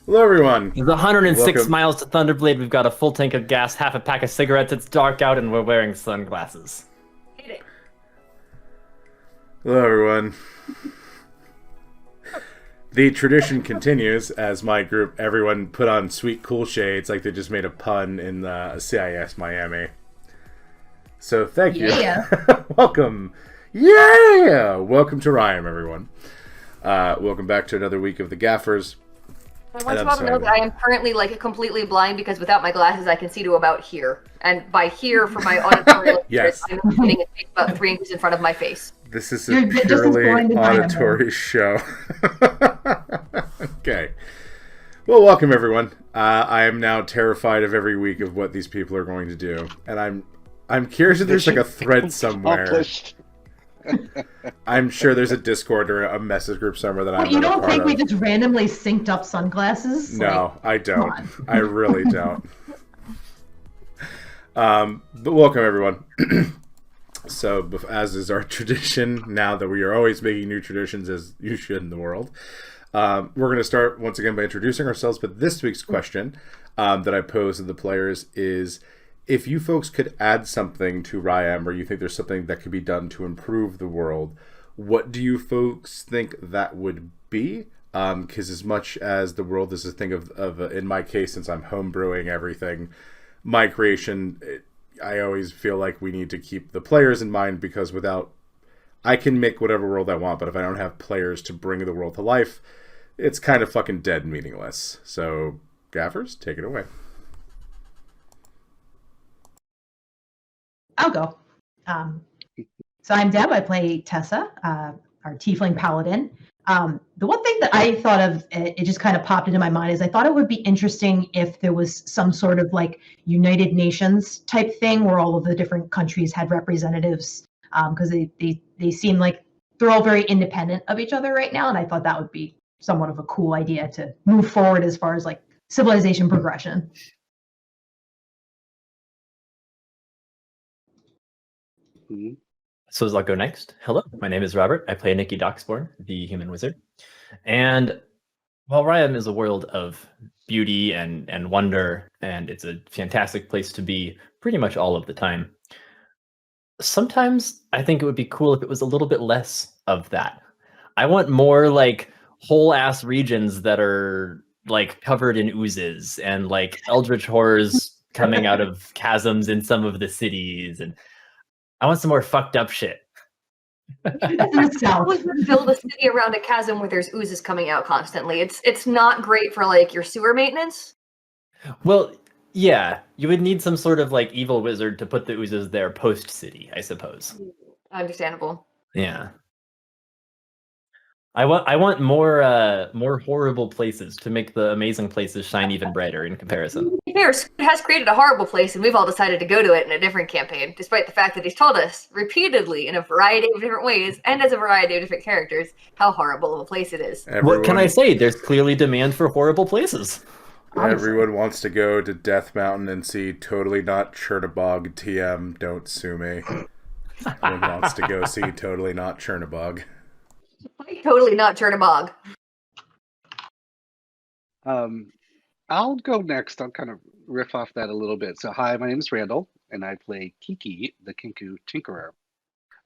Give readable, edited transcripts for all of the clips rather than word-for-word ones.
Hello, everyone. It's 106 Welcome. miles to Thunderblade. We've got a full tank of gas, half a pack of cigarettes. It's dark out, and we're wearing sunglasses. Hit it. Hello, everyone. The tradition continues as my group, everyone put on sweet cool shades like they just made a pun in the CIS Miami. So thank you. Yeah. Welcome. Yeah! Welcome to Rhyme, everyone. Welcome back to another week of the Gaffers. I want you all to know that I am currently completely blind because without my glasses I can see to about here. And by here, for my auditory Yes. I'm getting a face about 3 inches in front of my face. This is You're a just as purely blind as I am, auditory show. Okay. Well, welcome everyone. I am now terrified of every week of what these people are going to do, and I'm curious if there's like a thread somewhere. I'm sure there's a Discord or a message group somewhere that I'm You not a don't part think of. we just randomly synced up sunglasses? No, Like, I don't. on. I really don't. But welcome everyone. So, as is our tradition, now that we are always making new traditions, as you should in the world, we're going to start once again by introducing ourselves. But this week's question that I posed to the players is, if you folks could add something to Ryam, or you think there's something that could be done to improve the world, what do you folks think that would be? Because as much as the world is a thing of in my case, since I'm homebrewing everything, my creation, I always feel like we need to keep the players in mind, because I can make whatever world I want, but if I don't have players to bring the world to life, it's kind of fucking dead and meaningless. So, Gaffers, take it away. I'll go. So I'm Deb. I play Tessa, our tiefling paladin. The one thing that I thought of, it just kind of popped into my mind, is I thought it would be interesting if there was some sort of like United Nations type thing where all of the different countries had representatives, because they seem like they're all very independent of each other right now, and I thought that would be somewhat of a cool idea to move forward as far as like civilization progression. Mm-hmm. So I'll go next. Hello, my name is Robert. I play Nikki Doxborn, the human wizard. And while Ryam is a world of beauty and wonder, and it's a fantastic place to be pretty much all of the time, sometimes I think it would be cool if it was a little bit less of that. I want more like whole ass regions that are like covered in oozes and like eldritch horrors coming out of chasms in some of the cities, and I want some more fucked up shit. That's in the How south. would you build a city around a chasm where there's oozes coming out constantly? It's not great for like your sewer maintenance. Well, yeah, you would need some sort of like evil wizard to put the oozes there post city, I suppose. Understandable. Yeah. I want more horrible places to make the amazing places shine even brighter in comparison. Here, Scoot has created a horrible place, and we've all decided to go to it in a different campaign, despite the fact that he's told us repeatedly in a variety of different ways and as a variety of different characters how horrible of a place it is. What can I say? There's clearly demand for horrible places. Everyone wants to go to Death Mountain and see Totally Not Chernobog. TM, don't sue me. Everyone wants to go see Totally Not Chernobog. Totally not Chernobog. I'll go next. I'll kind of riff off that a little bit. So, hi, my name is Randall, and I play Kiki, the Kinku Tinkerer.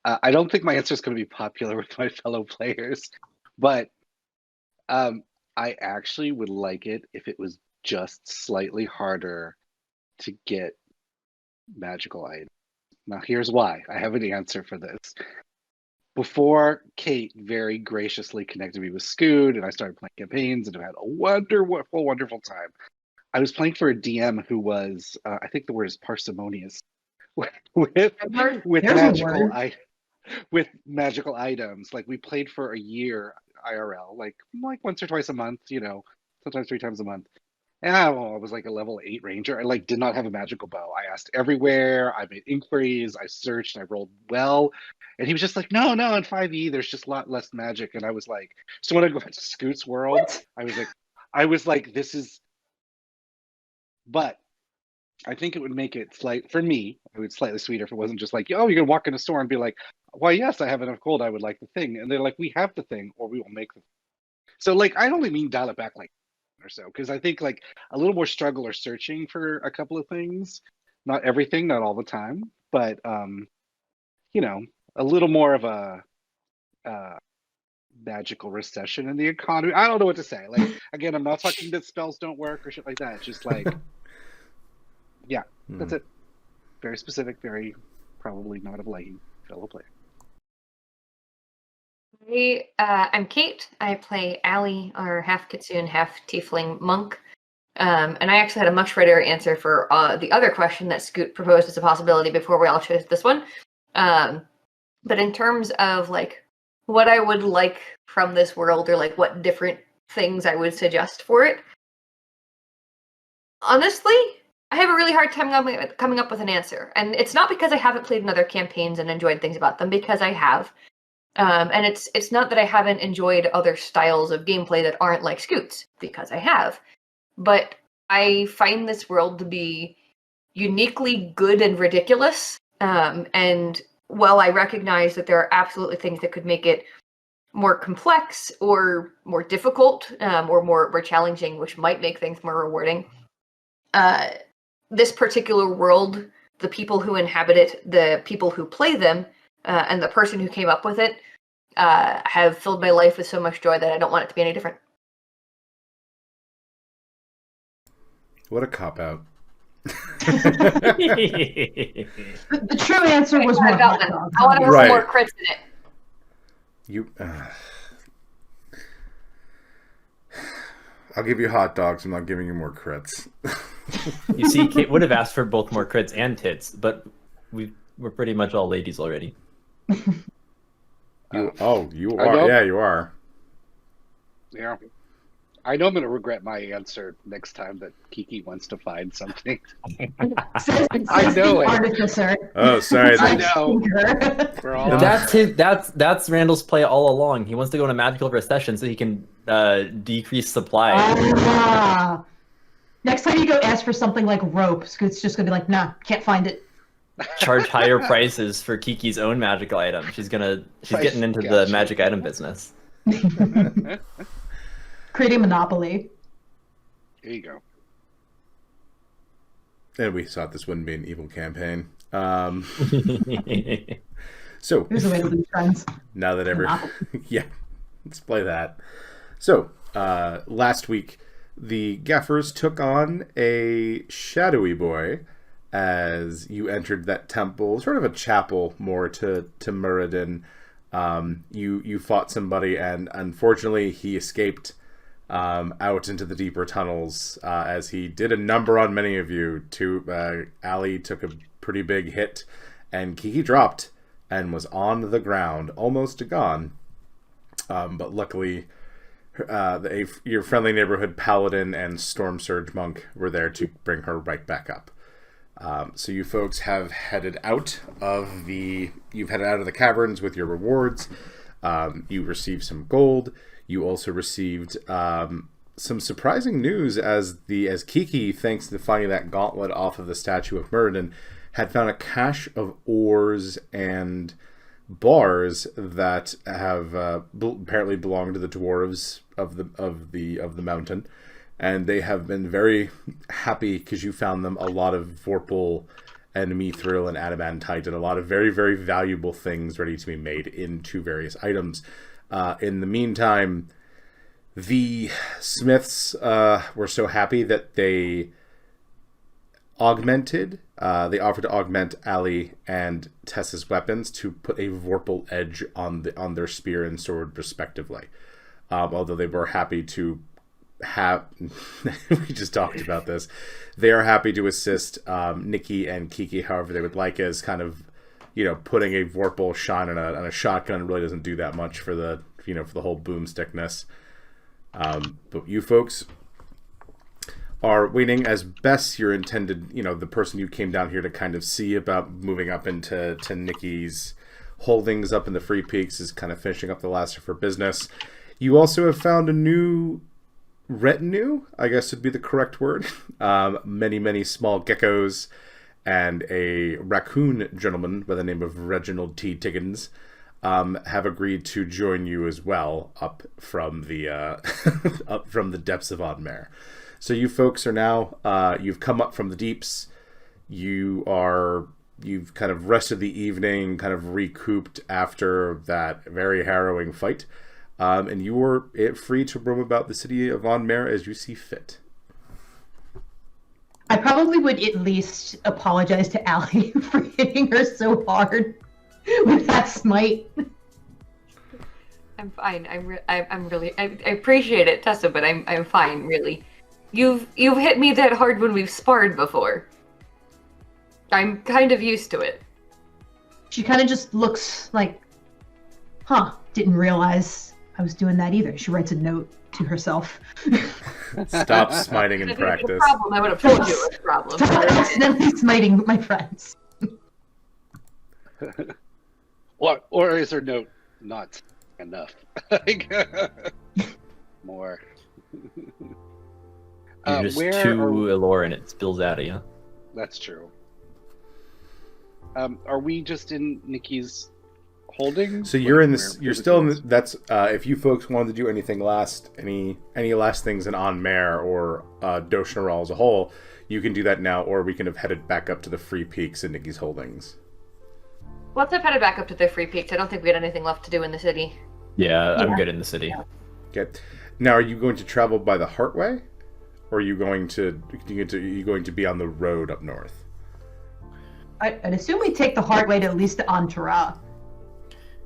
I don't think my answer is going to be popular with my fellow players, but I actually would like it if it was just slightly harder to get magical items. Now, here's why. I have an answer for this. Before Kate very graciously connected me with Scoot and I started playing campaigns and I've had a wonderful time. I was playing for a DM who was, I think the word is parsimonious, with magical items. Like, we played for a year IRL, like once or twice a month, sometimes 3 times a month. And I was like a level 8 ranger. I did not have a magical bow. I asked everywhere. I made inquiries. I searched. I rolled well. And he was just like, no, in 5e, there's just a lot less magic. And I was like, so when I go back to Scoot's world, I was like, this is, but I think it would make it for me, it would slightly sweeter if it wasn't just like, oh, you can walk in a store and be like, why, yes, I have enough gold. I would like the thing. And they're like, we have the thing, or we will make the thing. So, I only mean dial it back or so, because I think like a little more struggle or searching for a couple of things, not everything, not all the time, but you know, a little more of a magical recession in the economy. I don't know what to say. Like again, I'm not talking that spells don't work or shit like that. It's just like, yeah, that's it. Very specific, very probably not of liking fellow player. I'm Kate. I play Allie, our half Kitsune, half Tiefling monk. And I actually had a much readier answer for the other question that Scoot proposed as a possibility before we all chose this one. But in terms of like what I would like from this world, or like what different things I would suggest for it, honestly, I have a really hard time coming up with an answer. And it's not because I haven't played in other campaigns and enjoyed things about them, because I have. And it's not that I haven't enjoyed other styles of gameplay that aren't like Scoot's, because I have. But I find this world to be uniquely good and ridiculous. And while I recognize that there are absolutely things that could make it more complex or more difficult, or more challenging, which might make things more rewarding, this particular world, the people who inhabit it, the people who play them, and the person who came up with it, have filled my life with so much joy that I don't want it to be any different. What a cop-out. The true answer was more hot dogs. I want to have Right. some more crits in it. You, I'll give you hot dogs. I'm not giving you more crits. You see, Kate would have asked for both more crits and tits, but we're pretty much all ladies already. You are. know. Yeah, you are. Yeah. I know I'm going to regret my answer next time that Kiki wants to find something. I know it. Artificer. Oh, sorry. I that- know. Thinker. We're all That's Randall's play all along. He wants to go in a magical recession so he can decrease supply. Ah. Next time you go ask for something like rope, Scoot's just gonna be like, nah, can't find it. Charge higher prices for Kiki's own magical item. She's getting into the Gotcha. magic item business. Creating monopoly. There you go. And we thought this wouldn't be an evil campaign. So There's a way to lose friends. now that Monopoly. yeah, let's play that. So last week, the Gaffers took on a shadowy boy as you entered that temple, sort of a chapel more to Muradin. You fought somebody, and unfortunately he escaped out into the deeper tunnels as he did a number on many of you. Allie took a pretty big hit, and Kiki dropped and was on the ground, almost gone. But luckily, your friendly neighborhood paladin and storm surge monk were there to bring her right back up. So you folks have headed out of the caverns with your rewards. You received some gold. You also received some surprising news as Kiki, thanks to finding that gauntlet off of the statue of Muradin, had found a cache of ores and bars that have apparently belonged to the dwarves of the mountain, and they have been very happy because you found them a lot of vorpal and mithril and adamantite and a lot of very, very valuable things ready to be made into various items. In the meantime, the smiths were so happy that they offered to augment Allie and Tessa's weapons to put a vorpal edge on their spear and sword respectively. Although they were happy to have, we just talked about this, they are happy to assist Nikki and Kiki however they would like, as kind of, putting a vorpal shot on a shotgun really doesn't do that much for the whole boomstickness. But you folks are waiting as best you're intended, the person you came down here to kind of see about moving up into Nikki's holdings up in the Free Peaks is kind of finishing up the last of her business. You also have found a new retinue, I guess would be the correct word. Many, many small geckos and a raccoon gentleman by the name of Reginald T. Tiggins. have agreed to join you as well up from the up from the depths of Onmare. So you folks are now you've come up from the deeps. You've kind of rested the evening, kind of recouped after that very harrowing fight, and you are free to roam about the city of Onmare as you see fit. I probably would at least apologize to Allie for hitting her so hard with that smite. I'm fine. I'm really. I appreciate it, Tessa, but I'm fine. Really, you've hit me that hard when we've sparred before. I'm kind of used to it. She kind of just looks like, didn't realize I was doing that either. She writes a note to herself. Stop smiting in practice. Problem. I would have told you it was a problem. Stop accidentally smiting my friends. Or is her note not enough? More. You're just too allure and it spills out of you. That's true. Are we just in Nikki's holding? So you're in this. You're still in. That's if you folks wanted to do anything any last things in Onmare or Doshnarol as a whole, you can do that now, or we can have headed back up to the Free Peaks in Nikki's holdings. Let's have headed back up to the Free Peaks. I don't think we had anything left to do in the city. Yeah, I'm good in the city. Okay. Now, are you going to travel by the Heartway, or are you going to be on the road up north? I'd assume we take the hard way to at least to Antara.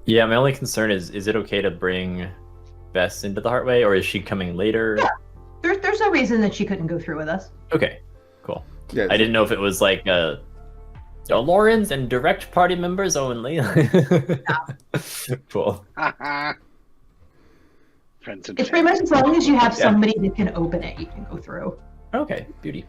Yeah, my only concern is it okay to bring Bess into the Heartway, or is she coming later? Yeah. There's no reason that she couldn't go through with us. Okay, cool. Yeah, I didn't know if it was like Lawrence and direct party members only. Cool. Friends and It's pretty much as long as you have Yeah. somebody that can open it, you can go through. Okay, beauty.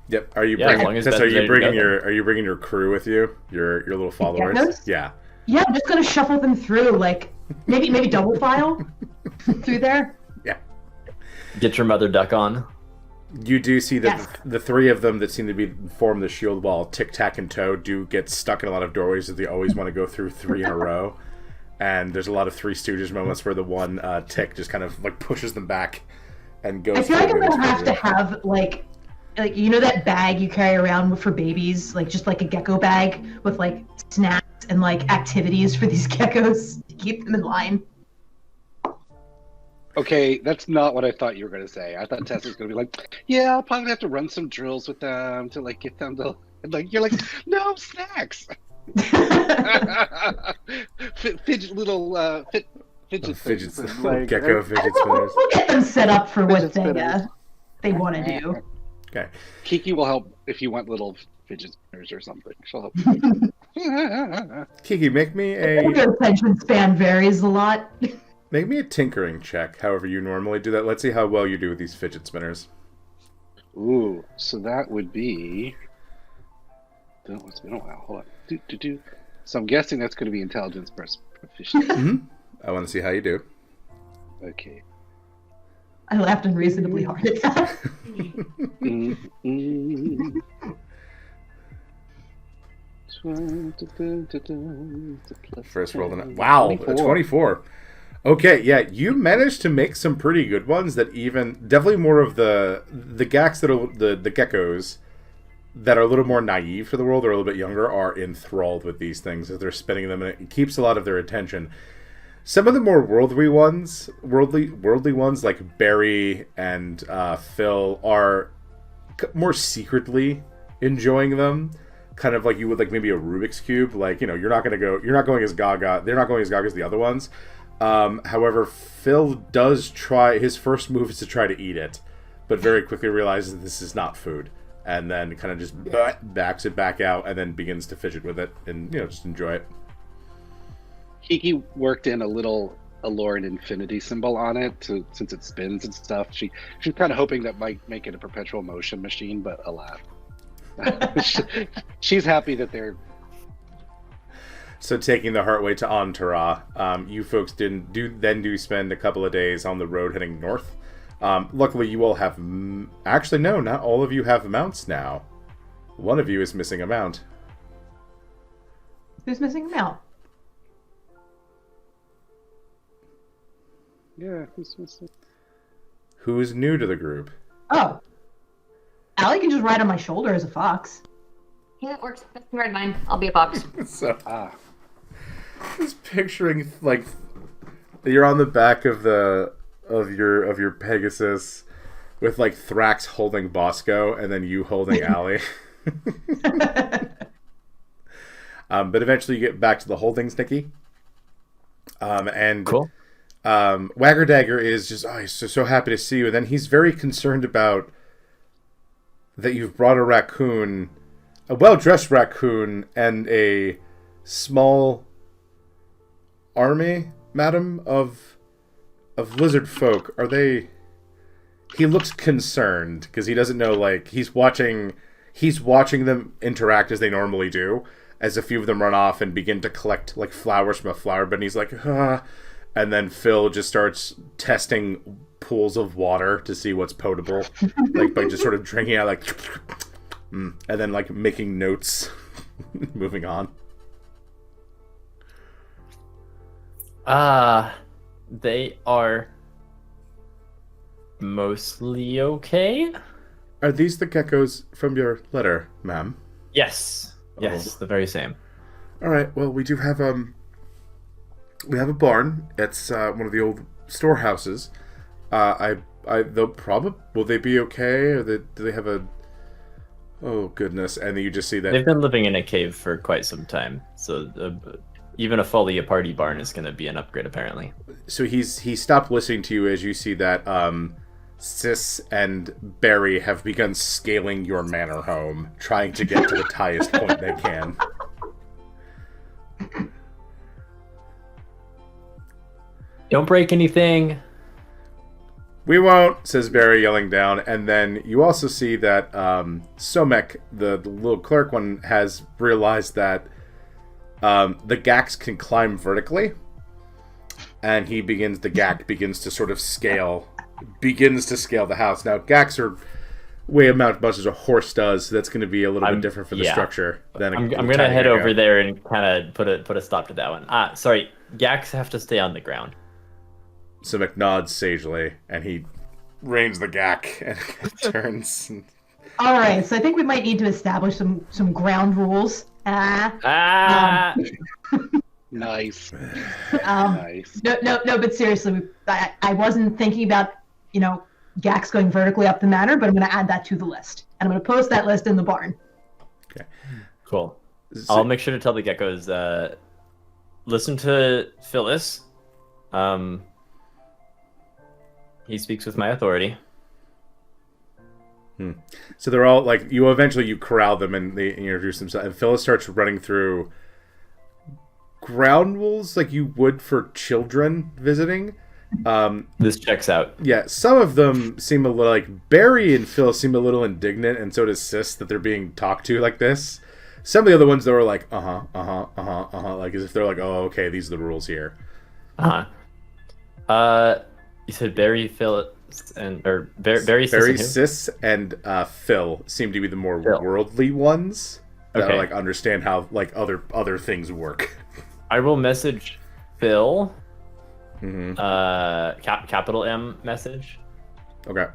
Yep. Are you Yeah, as bringing? long as Tess, Ben's are you ready to bringing go, your? Are you bringing your crew with you? Your little followers? Geckos? Yeah. Yeah, I'm just gonna shuffle them through, like maybe double file through there. Get your mother duck on. You do see that Yes. the three of them that seem to form the shield wall, Tic Tac and Toe, do get stuck in a lot of doorways that they always want to go through three in a row. And there's a lot of Three Stooges moments where the one Tick just kind of like pushes them back and goes. I feel like I'm through gonna have to this have like you know that bag you carry around for babies, like just like a gecko bag with like snacks and like activities for these geckos to keep them in line. Okay, that's not what I thought you were going to say. I thought Tess was going to be like, yeah, I'll probably have to run some drills with them to like get them to like. You're like, no snacks. Fidget little fidget fidgets, things, little gecko fidget spinners. We'll get them set up for what Fidget spinners. they want to do. Okay. Kiki will help if you want little fidget spinners or something. She'll help. Kiki, make me Your attention span varies a lot. a tinkering check. However you normally do that. Let's see how well you do with these fidget spinners. Ooh, so that would be. It's been a while. Hold on. So I'm guessing that's going to be intelligence proficiency. Mm-hmm. I want to see how you do. Okay. I laughed unreasonably hard at that. First roll. Wow, 24. Okay, yeah, you managed to make some pretty good ones. That even definitely more of the gacs that are the geckos that are a little more naive to the world or a little bit younger are enthralled with these things as they're spinning them, and it keeps a lot of their attention. Some of the more worldly ones like Barry and Phil are more secretly enjoying them, kind of like you would like maybe a Rubik's cube. Like, you know, you're not going as gaga. They're not going as gaga as the other ones. However, Phil does try. His first move is to try to eat it, but very quickly realizes this is not food, and then kind of just backs it back out, and then begins to fidget with it and just enjoy it. Kiki worked in a little Aloran infinity symbol on it since it spins and stuff. She's kind of hoping that might make it a perpetual motion machine, but alas. She's happy that they're. So taking the Heartway to Antara, you folks do spend a couple of days on the road heading north. Luckily, you all have. Actually, no, not all of you have mounts now. One of you is missing a mount. Who's missing a mount? Yeah. Who's new to the group? Oh. Allie can just ride on my shoulder as a fox. Yeah, that works. That's right, mine. I'll be a fox. So, Ah. just picturing like you're on the back of your Pegasus with like Thrax holding Bosco and then you holding Allie. But eventually you get back to the holdings, Nikki. And Cool. Wagger Dagger is just he's so happy to see you, and then he's very concerned about that you've brought a raccoon, a well-dressed raccoon, and a small army, madam, of lizard folk. Are they? He looks concerned because he doesn't know. Like he's watching them interact as they normally do. As a few of them run off and begin to collect like flowers from a flower bed, and he's like, and then Phil just starts testing pools of water to see what's potable, like by just sort of drinking out, like, and then like making notes, moving on. They are mostly okay. Are these the geckos from your letter, ma'am? Yes. Yes, the very same. All right. Well, we do have we have a barn. It's one of the old storehouses. They'll probably, will they be okay? Or do they have a? Oh goodness! And then you just see that They've been living in a cave for quite some time, so even a fully a party barn is going to be an upgrade apparently. So he stopped listening to you as you see that Sis and Barry have begun scaling your manor home, trying to get to the highest point they can. Don't break anything. We won't, says Barry, yelling down. And then you also see that Somek, the little clerk one, has realized that the Gax can climb vertically. And the Gak begins to sort of scale the house. Now, Gax are weigh about as much as a horse does, so that's going to be a little bit different for the structure. Than I'm going to head over there and kind of put a stop to that one. Sorry, Gax have to stay on the ground. So Mick nods sagely, and he reins the Gak and turns. All right, so I think we might need to establish some ground rules. Nice. Nice. No, but seriously, I wasn't thinking about, Gax going vertically up the manor, but I'm going to add that to the list. And I'm going to post that list in the barn. Okay. Cool. I'll make sure to tell the geckos, listen to Phyllis. He speaks with my authority. So they're all like, you corral them and they introduce themselves. And Phyllis starts running through ground rules like you would for children visiting. This checks out. Yeah, some of them seem a little like Barry and Phil seem a little indignant, and so does Sis that they're being talked to like this. Some of the other ones, they were like, like as if they're like, oh, okay, these are the rules here. You said Barry, Phil, Barry, Sis, and Phil seem to be the more worldly ones that like understand how like other things work. I will message Phil. Mm-hmm. Capital M message. Okay.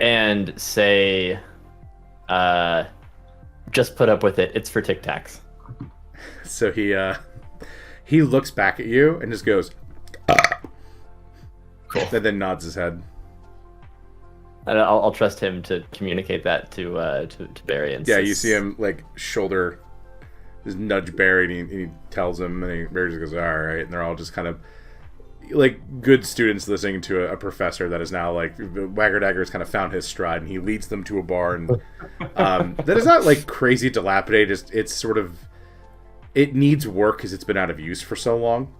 And say, just put up with it. It's for Tic Tacs. So he looks back at you and just goes, cool. And then nods his head. And I'll trust him to communicate that to Barry. And you see him like shoulder, just nudge Barry, and he tells him, and Barry just goes, all right, and they're all just kind of like good students listening to a professor that is now like Wagger Dagger has kind of found his stride, and he leads them to a barn that is not like crazy dilapidated. It's sort of, it needs work because it's been out of use for so long.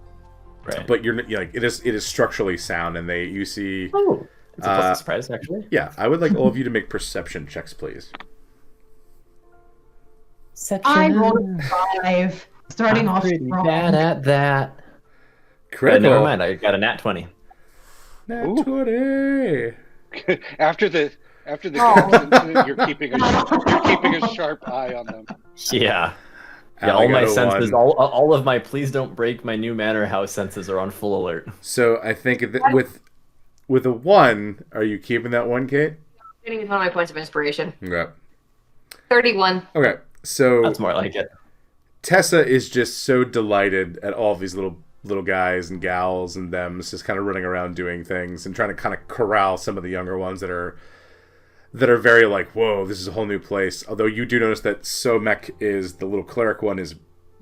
Right. But you're like it is structurally sound, and you see. Oh, it's a pleasant surprise, actually. Yeah, I would like all of you to make perception checks, please. I rolled a 5, starting off strong. Bad at that. Critical. Never mind, I got a nat 20. Nat 20. After the incident, you're keeping a sharp eye on them. Yeah. Yeah, all my Alligator senses, one. all of my please don't break my new manor house senses are on full alert. So I think with a 1, are you keeping that 1, Kate? I'm gonna use one of my points of inspiration. Okay. 31. Okay. So That's more like it. Tessa is just so delighted at all these little guys and gals and them just kind of running around doing things and trying to kind of corral some of the younger ones that are very like, whoa, this is a whole new place. Although you do notice that Somek is the little cleric one is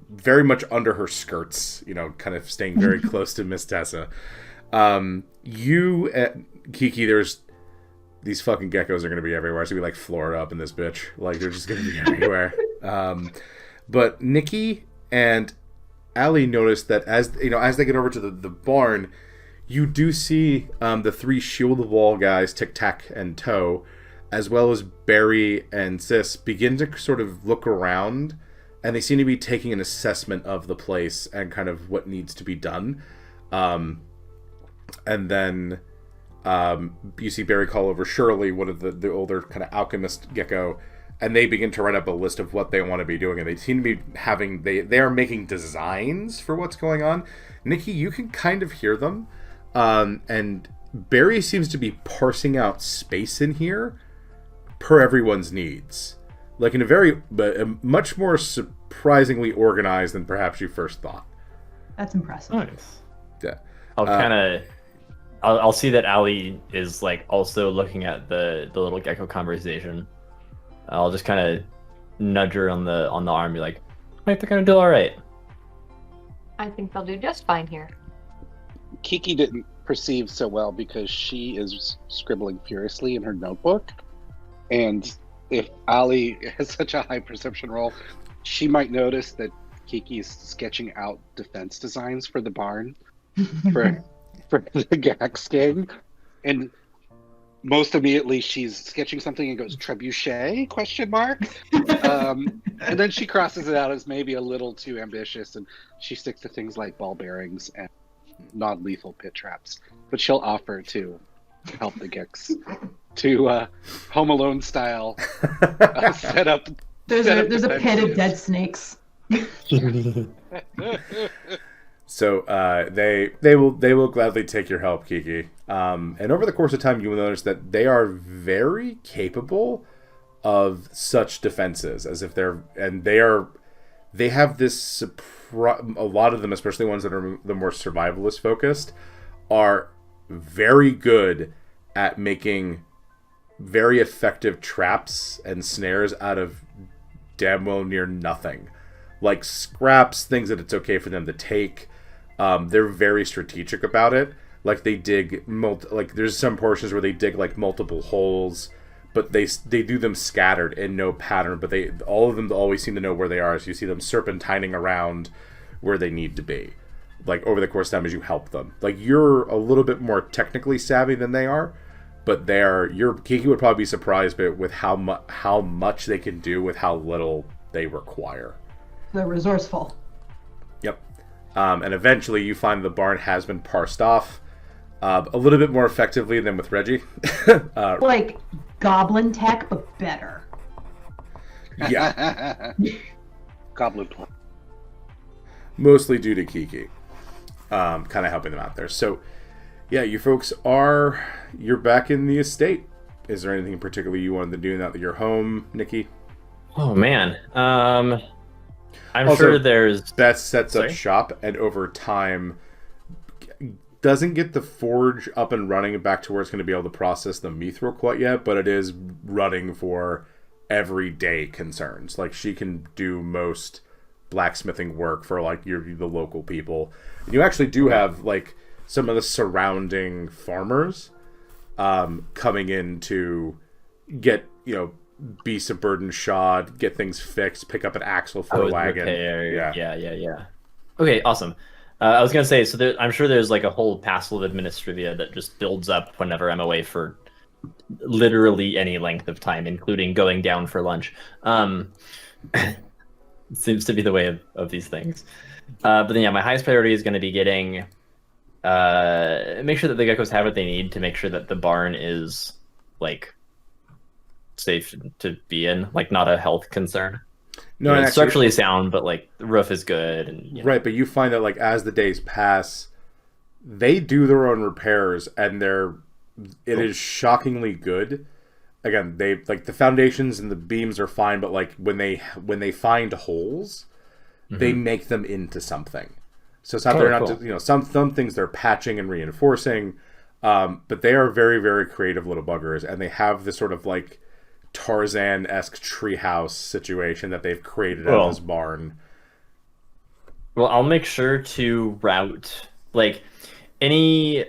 very much under her skirts, kind of staying very close to Miss Tessa. You at Kiki, there's these fucking geckos are going to be everywhere. It's going to be like Florida up in this bitch. Like, they're just going to be everywhere. But Nikki and Allie notice that as they get over to the barn, you do see the 3 shield wall guys, Tic Tac and Toe, as well as Barry and Sis, begin to sort of look around, and they seem to be taking an assessment of the place and kind of what needs to be done. And then you see Barry call over Shirley, one of the older kind of alchemist gecko, and they begin to write up a list of what they want to be doing, and they seem to be having they are making designs for what's going on. Nikki, you can kind of hear them, and Barry seems to be parsing out space in here per everyone's needs, like in a much more surprisingly organized than perhaps you first thought. That's impressive. Nice. Yeah. I'll see that Allie is like also looking at the little gecko conversation. I'll just kind of nudge her on the arm, and be like, I think they're gonna do all right. I think they'll do just fine here. Kiki didn't perceive so well because she is scribbling furiously in her notebook. And if Ali has such a high perception roll, she might notice that Kiki is sketching out defense designs for the barn for the Gax gang. And most immediately she's sketching something and goes, "Trebuchet?" ? And then she crosses it out as maybe a little too ambitious, and she sticks to things like ball bearings and non-lethal pit traps. But she'll offer to help the Gex to Home Alone style set up. There's a pit of dead snakes. So they will gladly take your help, Kiki. And over the course of time, you will notice that they are very capable of such defenses, as if they have this a lot of them, especially ones that are the more survivalist focused, are very good at making very effective traps and snares out of damn well near nothing, like scraps, things that it's okay for them to take. They're very strategic about it. Like they dig like there's some portions where they dig like multiple holes, but they do them scattered in no pattern. But all of them always seem to know where they are. So you see them serpentining around where they need to be, like over the course of time as you help them. Like you're a little bit more technically savvy than they are, but Kiki would probably be surprised with how much they can do with how little they require. They're resourceful. Yep. And eventually you find the barn has been parsed off a little bit more effectively than with Reggie. Like goblin tech, but better. Yeah. Goblin plan. Mostly due to Kiki. Kind of helping them out there. So, yeah, you folks you're back in the estate. Is there anything particularly you wanted to do now that you're home, Nikki? Oh, man. I'm Also, sure there's... Beth sets up shop, and over time doesn't get the forge up and running back to where it's going to be able to process the mithril quite yet, but it is running for everyday concerns. Like, she can do most blacksmithing work for, like, the local people. And you actually do have, like, some of the surrounding farmers coming in to get, beasts of burden shod, get things fixed, pick up an axle for a wagon. Repair. Yeah. Okay, awesome. I was gonna say, so I'm sure there's like a whole passel of administrivia that just builds up whenever I'm away for literally any length of time, including going down for lunch. Seems to be the way of these things. But then, yeah, my highest priority is going to be getting make sure that the geckos have what they need to make sure that the barn is like safe to be in, like not a health concern. No, You know, and it's actually, structurally sound, but like the roof is good, and you know. right, but you find that like as the days pass, they do their own repairs, and it is shockingly good. Again, they like the foundations and the beams are fine, but like when they find holes, they make them into something. So it's not they're not cool. just, you know, some things they're patching and reinforcing, but they are very very creative little buggers, and they have this sort of like Tarzan-esque treehouse situation that they've created out of this barn. Well, I'll make sure to route like any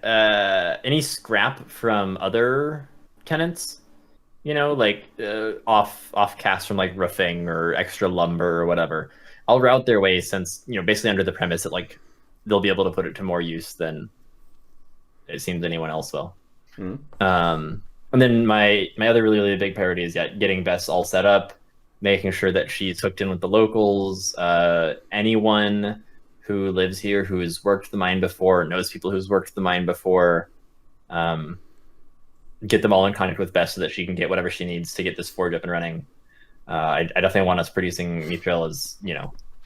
any scrap from other tenants, you know, like off cast from like roofing or extra lumber or whatever. I'll route their way, since, you know, basically under the premise that like they'll be able to put it to more use than it seems anyone else will. And then my other really, really big priority is getting Bess all set up, making sure that she's hooked in with the locals. Anyone who lives here who has worked the mine before, knows people who's worked the mine before, get them all in contact with Bess so that she can get whatever she needs to get this forge up and running. I definitely want us producing mithril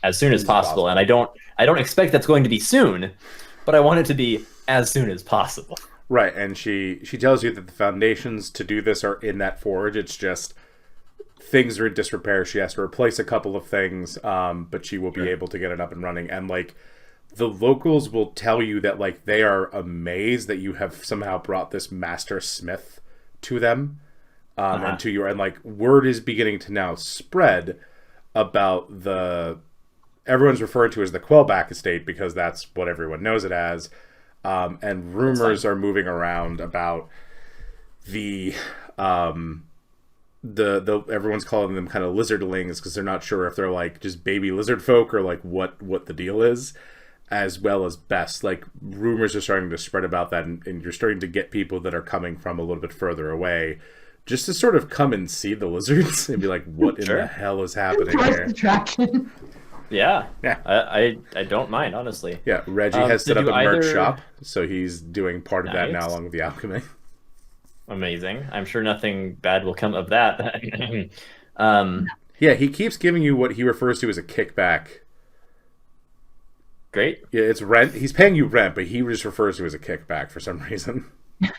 as soon as possible, and I don't expect that's going to be soon, but I want it to be as soon as possible. Right, and she tells you that the foundations to do this are in that forge. It's just things are in disrepair. She has to replace a couple of things, but she will be able to get it up and running. And like the locals will tell you that like they are amazed that you have somehow brought this master smith to them, and to your, and like word is beginning to now spread about everyone's referred to as the Quellback estate because that's what everyone knows it as. And rumors are moving around about the everyone's calling them kind of lizardlings because they're not sure if they're like just baby lizard folk or like what the deal is, as well as Bess. Like rumors are starting to spread about that, and you're starting to get people that are coming from a little bit further away just to sort of come and see the lizards and be like, what in the hell is happening here? Attraction. Yeah. I don't mind, honestly. Yeah, Reggie has set up a merch shop, so he's doing part of that now along with the alchemy. Amazing. I'm sure nothing bad will come of that. Yeah, he keeps giving you what he refers to as a kickback. Great. Yeah, it's rent. He's paying you rent, but he just refers to it as a kickback for some reason.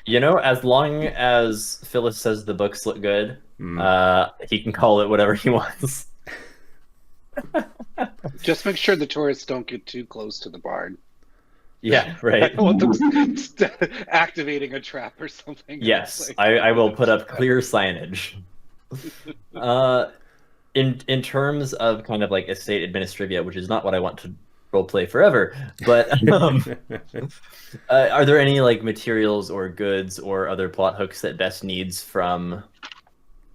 You know, as long as Phyllis says the books look good, he can call it whatever he wants. Just make sure the tourists don't get too close to the barn. Yeah, right. I don't want them activating a trap or something. Yes, I will put up clear signage. In terms of kind of like estate administrivia, which is not what I want to roleplay forever, but are there any like materials or goods or other plot hooks that Bess needs from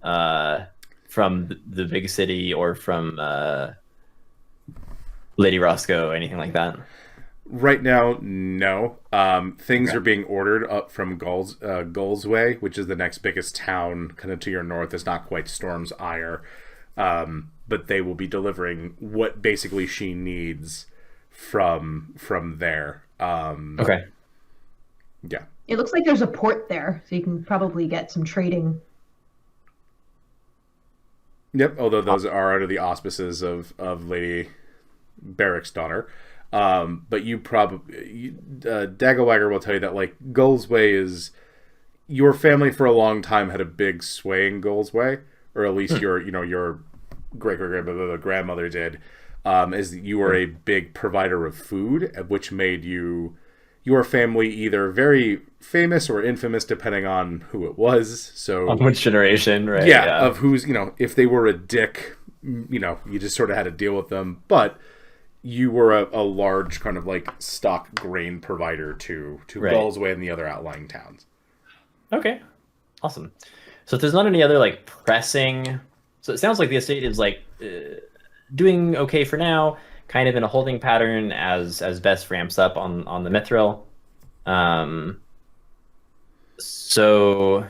the big city or from Lady Roscoe, anything like that? Right now, no. Things are being ordered up from Gullsway, which is the next biggest town kind of to your north. It's not quite Storm's Ire, but they will be delivering what basically she needs from there. Okay. Yeah. It looks like there's a port there, so you can probably get some trading. Yep, although those are under the auspices of Lady Barrick's daughter. But you probably... Daggerwagger will tell you that, like, Gullsway is... Your family for a long time had a big sway in Gullsway, or at least your great-great-grandmother did, is that you were a big provider of food, which made your family either very famous or infamous, depending on who it was. So on which generation, right? Yeah, of who's, if they were a dick, you just sort of had to deal with them. But you were a large kind of like stock grain provider to Gullsway and the other outlying towns. Okay, awesome. So if there's not any other like pressing, so it sounds like the estate is like doing okay for now, kind of in a holding pattern as Bess ramps up on the mithril. So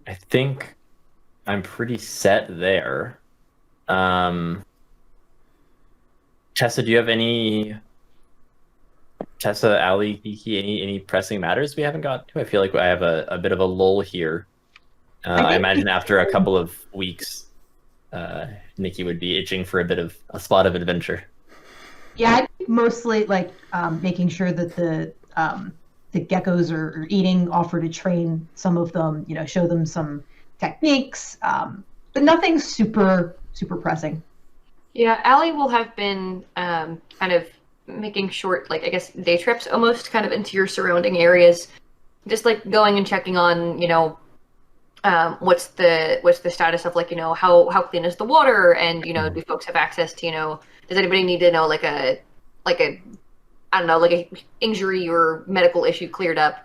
I think I'm pretty set there. Tessa, do you have Tessa, Ali, Kiki, any pressing matters we haven't got to? I feel like I have a bit of a lull here. I imagine after a couple of weeks Nikki would be itching for a bit of a spot of adventure. Yeah, I think mostly like making sure that the geckos are eating, offer to train some of them, show them some techniques, but nothing super pressing. Yeah, Allie will have been kind of making short, like I guess day trips almost, kind of into your surrounding areas, just like going and checking on, what's the status of like how clean is the water, and do folks have access to does anybody need to know like a I don't know, like a injury or medical issue cleared up.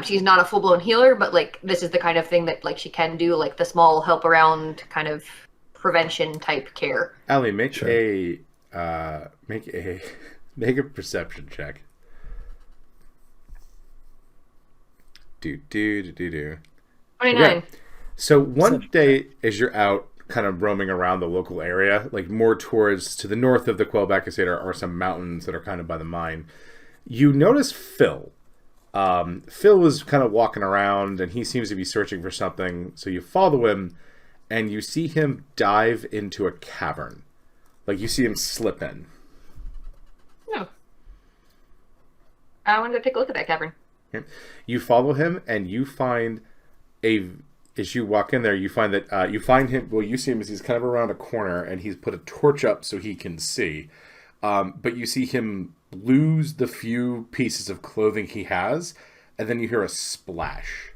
She's not a full blown healer, but like this is the kind of thing that like she can do, like the small help around kind of prevention type care. Allie, make a perception check. Do. 29. Okay. So one day as you're out kind of roaming around the local area, like more towards to the north of the Quellback Estate are some mountains that are kind of by the mine, you notice Phil. Phil was kind of walking around and he seems to be searching for something. So you follow him and you see him dive into a cavern. Like you see him slip in. Oh. I wanted to take a look at that cavern. Okay. You follow him and you find as you walk in there, you find that you find him. Well, you see him as he's kind of around a corner, and he's put a torch up so he can see. But you see him lose the few pieces of clothing he has, and then you hear a splash.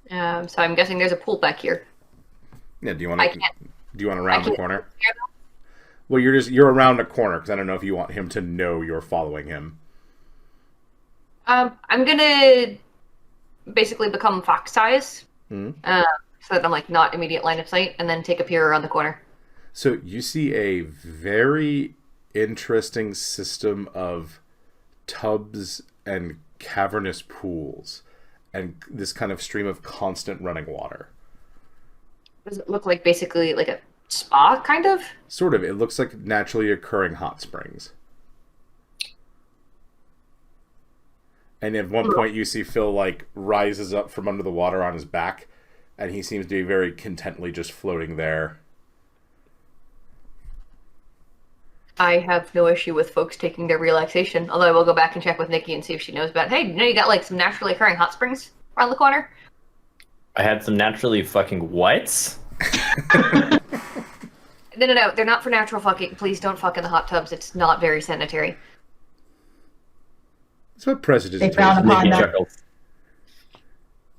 So I'm guessing there's a pool back here. Yeah. Do you want to round the corner? Well, you're around a corner because I don't know if you want him to know you're following him. I'm gonna basically become fox size, so that I'm like not immediate line of sight, and then take a peer around the corner. So you see a very interesting system of tubs and cavernous pools, and this kind of stream of constant running water. Does it look like basically like a spa, kind of? Sort of. It looks like naturally occurring hot springs. And at one point you see Phil like rises up from under the water on his back, and he seems to be very contently just floating there. I have no issue with folks taking their relaxation, although I will go back and check with Nikki and see if she knows about, hey, you got like some naturally occurring hot springs around the corner? I had some naturally fucking what? No, they're not for natural fucking. Please don't fuck in the hot tubs. It's not very sanitary. That's what prejudice They frown upon that. Look,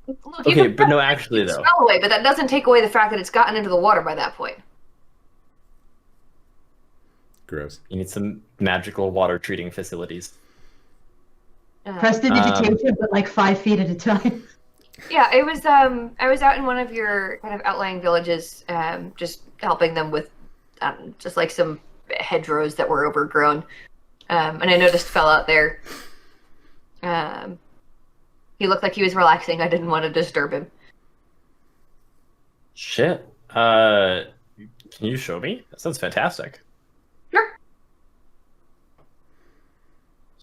Okay, but no, actually though. Smell away, but that doesn't take away the fact that it's gotten into the water by that point. Gross. You need some magical water treating facilities. Prestidigitation, but like 5 feet at a time. Yeah, it was. I was out in one of your kind of outlying villages, just helping them with, just like some hedgerows that were overgrown, and I noticed Fell out there. He looked like he was relaxing. I didn't want to disturb him. Shit. Can you show me? That sounds fantastic. Sure.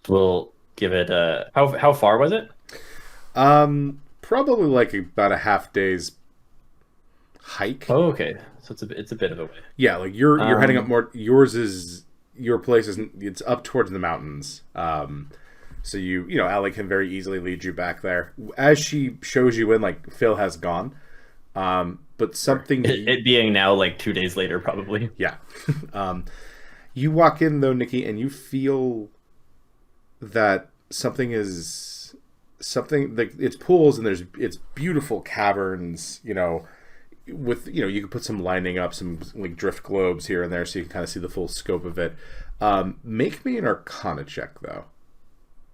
We'll give it a... How far was it? Probably like about a half day's hike. Oh, okay. So it's a bit of a way. Yeah, like you're heading up more. Your place it's up towards the mountains. So Allie can very easily lead you back there. As she shows you in, like Phil has gone. But something it being now like 2 days later, probably. Yeah. You walk in though, Nikki, and you feel that something like it's pools and it's beautiful caverns, with you can put some lining up, some like drift globes here and there so you can kind of see the full scope of it. Make me an Arcana check though.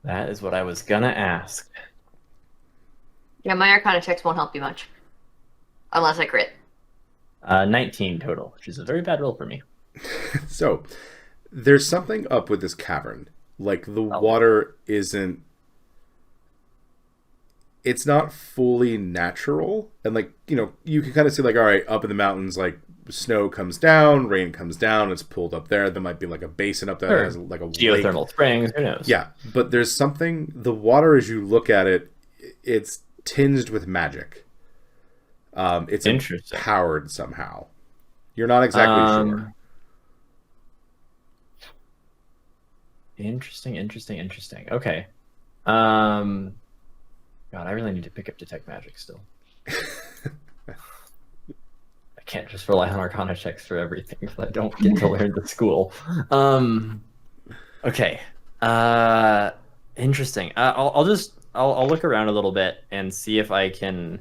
That is what I was gonna ask. Yeah, my Arcana checks won't help you much. Unless I crit. 19 total, which is a very bad roll for me. So, there's something up with this cavern. Like, the water isn't... It's not fully natural. And, like, you can kind of see, like, all right, up in the mountains, like, snow comes down, rain comes down, it's pulled up there. There might be, like, a basin up there that has, like, a geothermal lake. Springs, who knows? Yeah, but there's something... The water, as you look at it, it's tinged with magic. It's Interesting. empowered somehow. You're not exactly sure. Interesting. Okay. God, I really need to pick up Detect Magic still. I can't just rely on Arcana checks for everything that I don't get to learn at school. Okay. Interesting. I'll look around a little bit and see if I can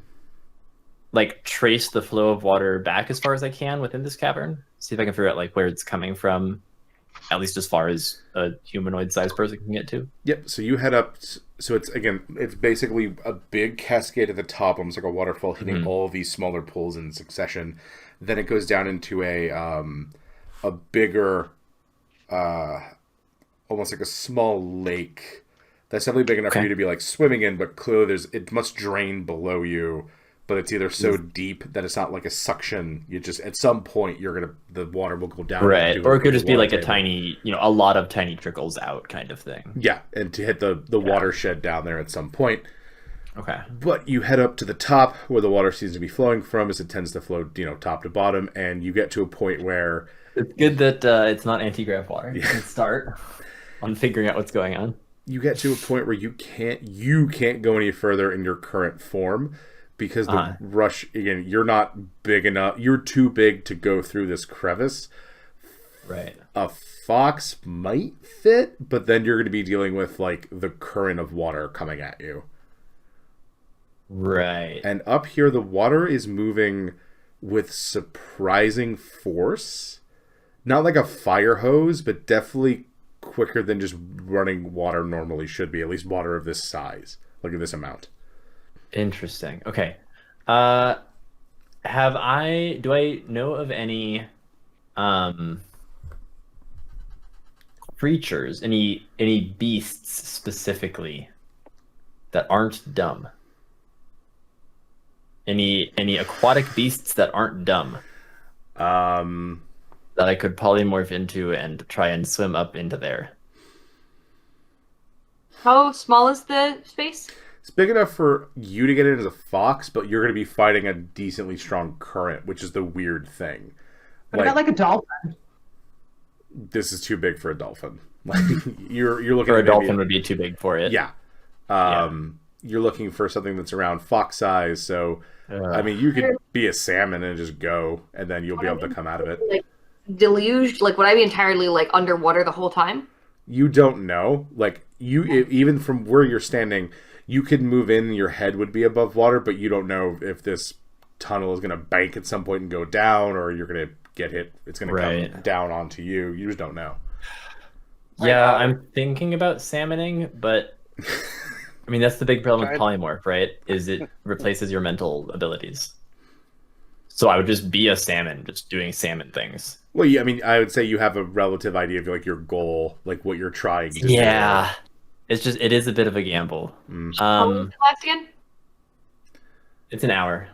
like trace the flow of water back as far as I can within this cavern. See if I can figure out like where it's coming from, at least as far as a humanoid-sized person can get to. Yep. So you head up. So it's basically a big cascade at the top, almost like a waterfall, hitting all of these smaller pools in succession. Then it goes down into a bigger, almost like a small lake. That's definitely big enough for you to be like swimming in, but clearly it must drain below you. But it's either so deep that it's not like a suction. You just at some point the water will go down. Right, or it could just be like a tiny, a lot of tiny trickles out kind of thing. Yeah, and to hit the watershed down there at some point. Okay. But you head up to the top where the water seems to be flowing from, as it tends to flow, top to bottom, and you get to a point where it's good that it's not anti-grav water. You can start on figuring out what's going on. You get to a point where you can't go any further in your current form. Because the rush, again, you're not big enough. You're too big to go through this crevice. Right. A fox might fit, but then you're going to be dealing with, like, the current of water coming at you. Right. And up here, the water is moving with surprising force. Not like a fire hose, but definitely quicker than just running water normally should be. At least water of this size. Look at this amount. Interesting. Okay. Do I know of any creatures, any beasts specifically that aren't dumb? Any aquatic beasts that aren't dumb? That I could polymorph into and try and swim up into there. How small is the space? It's big enough for you to get in as a fox, but you're going to be fighting a decently strong current, which is the weird thing. What about like a dolphin? This is too big for a dolphin. Like you're looking for at a dolphin would be too big for it. Yeah. You're looking for something that's around fox size. So I mean, you could be a salmon and just go, and then you'll be able to come out of it. Like deluged? Like would I be entirely like underwater the whole time? You don't know. Like even from where you're standing. You could move in, your head would be above water, but you don't know if this tunnel is going to bank at some point and go down, or you're going to get hit. It's going to come down onto you. You just don't know. Yeah, I'm thinking about salmoning, but I mean, that's the big problem with polymorph, right? Is it replaces your mental abilities. So I would just be a salmon, just doing salmon things. Well, yeah, I mean, I would say you have a relative idea of like your goal, like what you're trying to do. Yeah. It is a bit of a gamble. How long does it last again? It's an hour.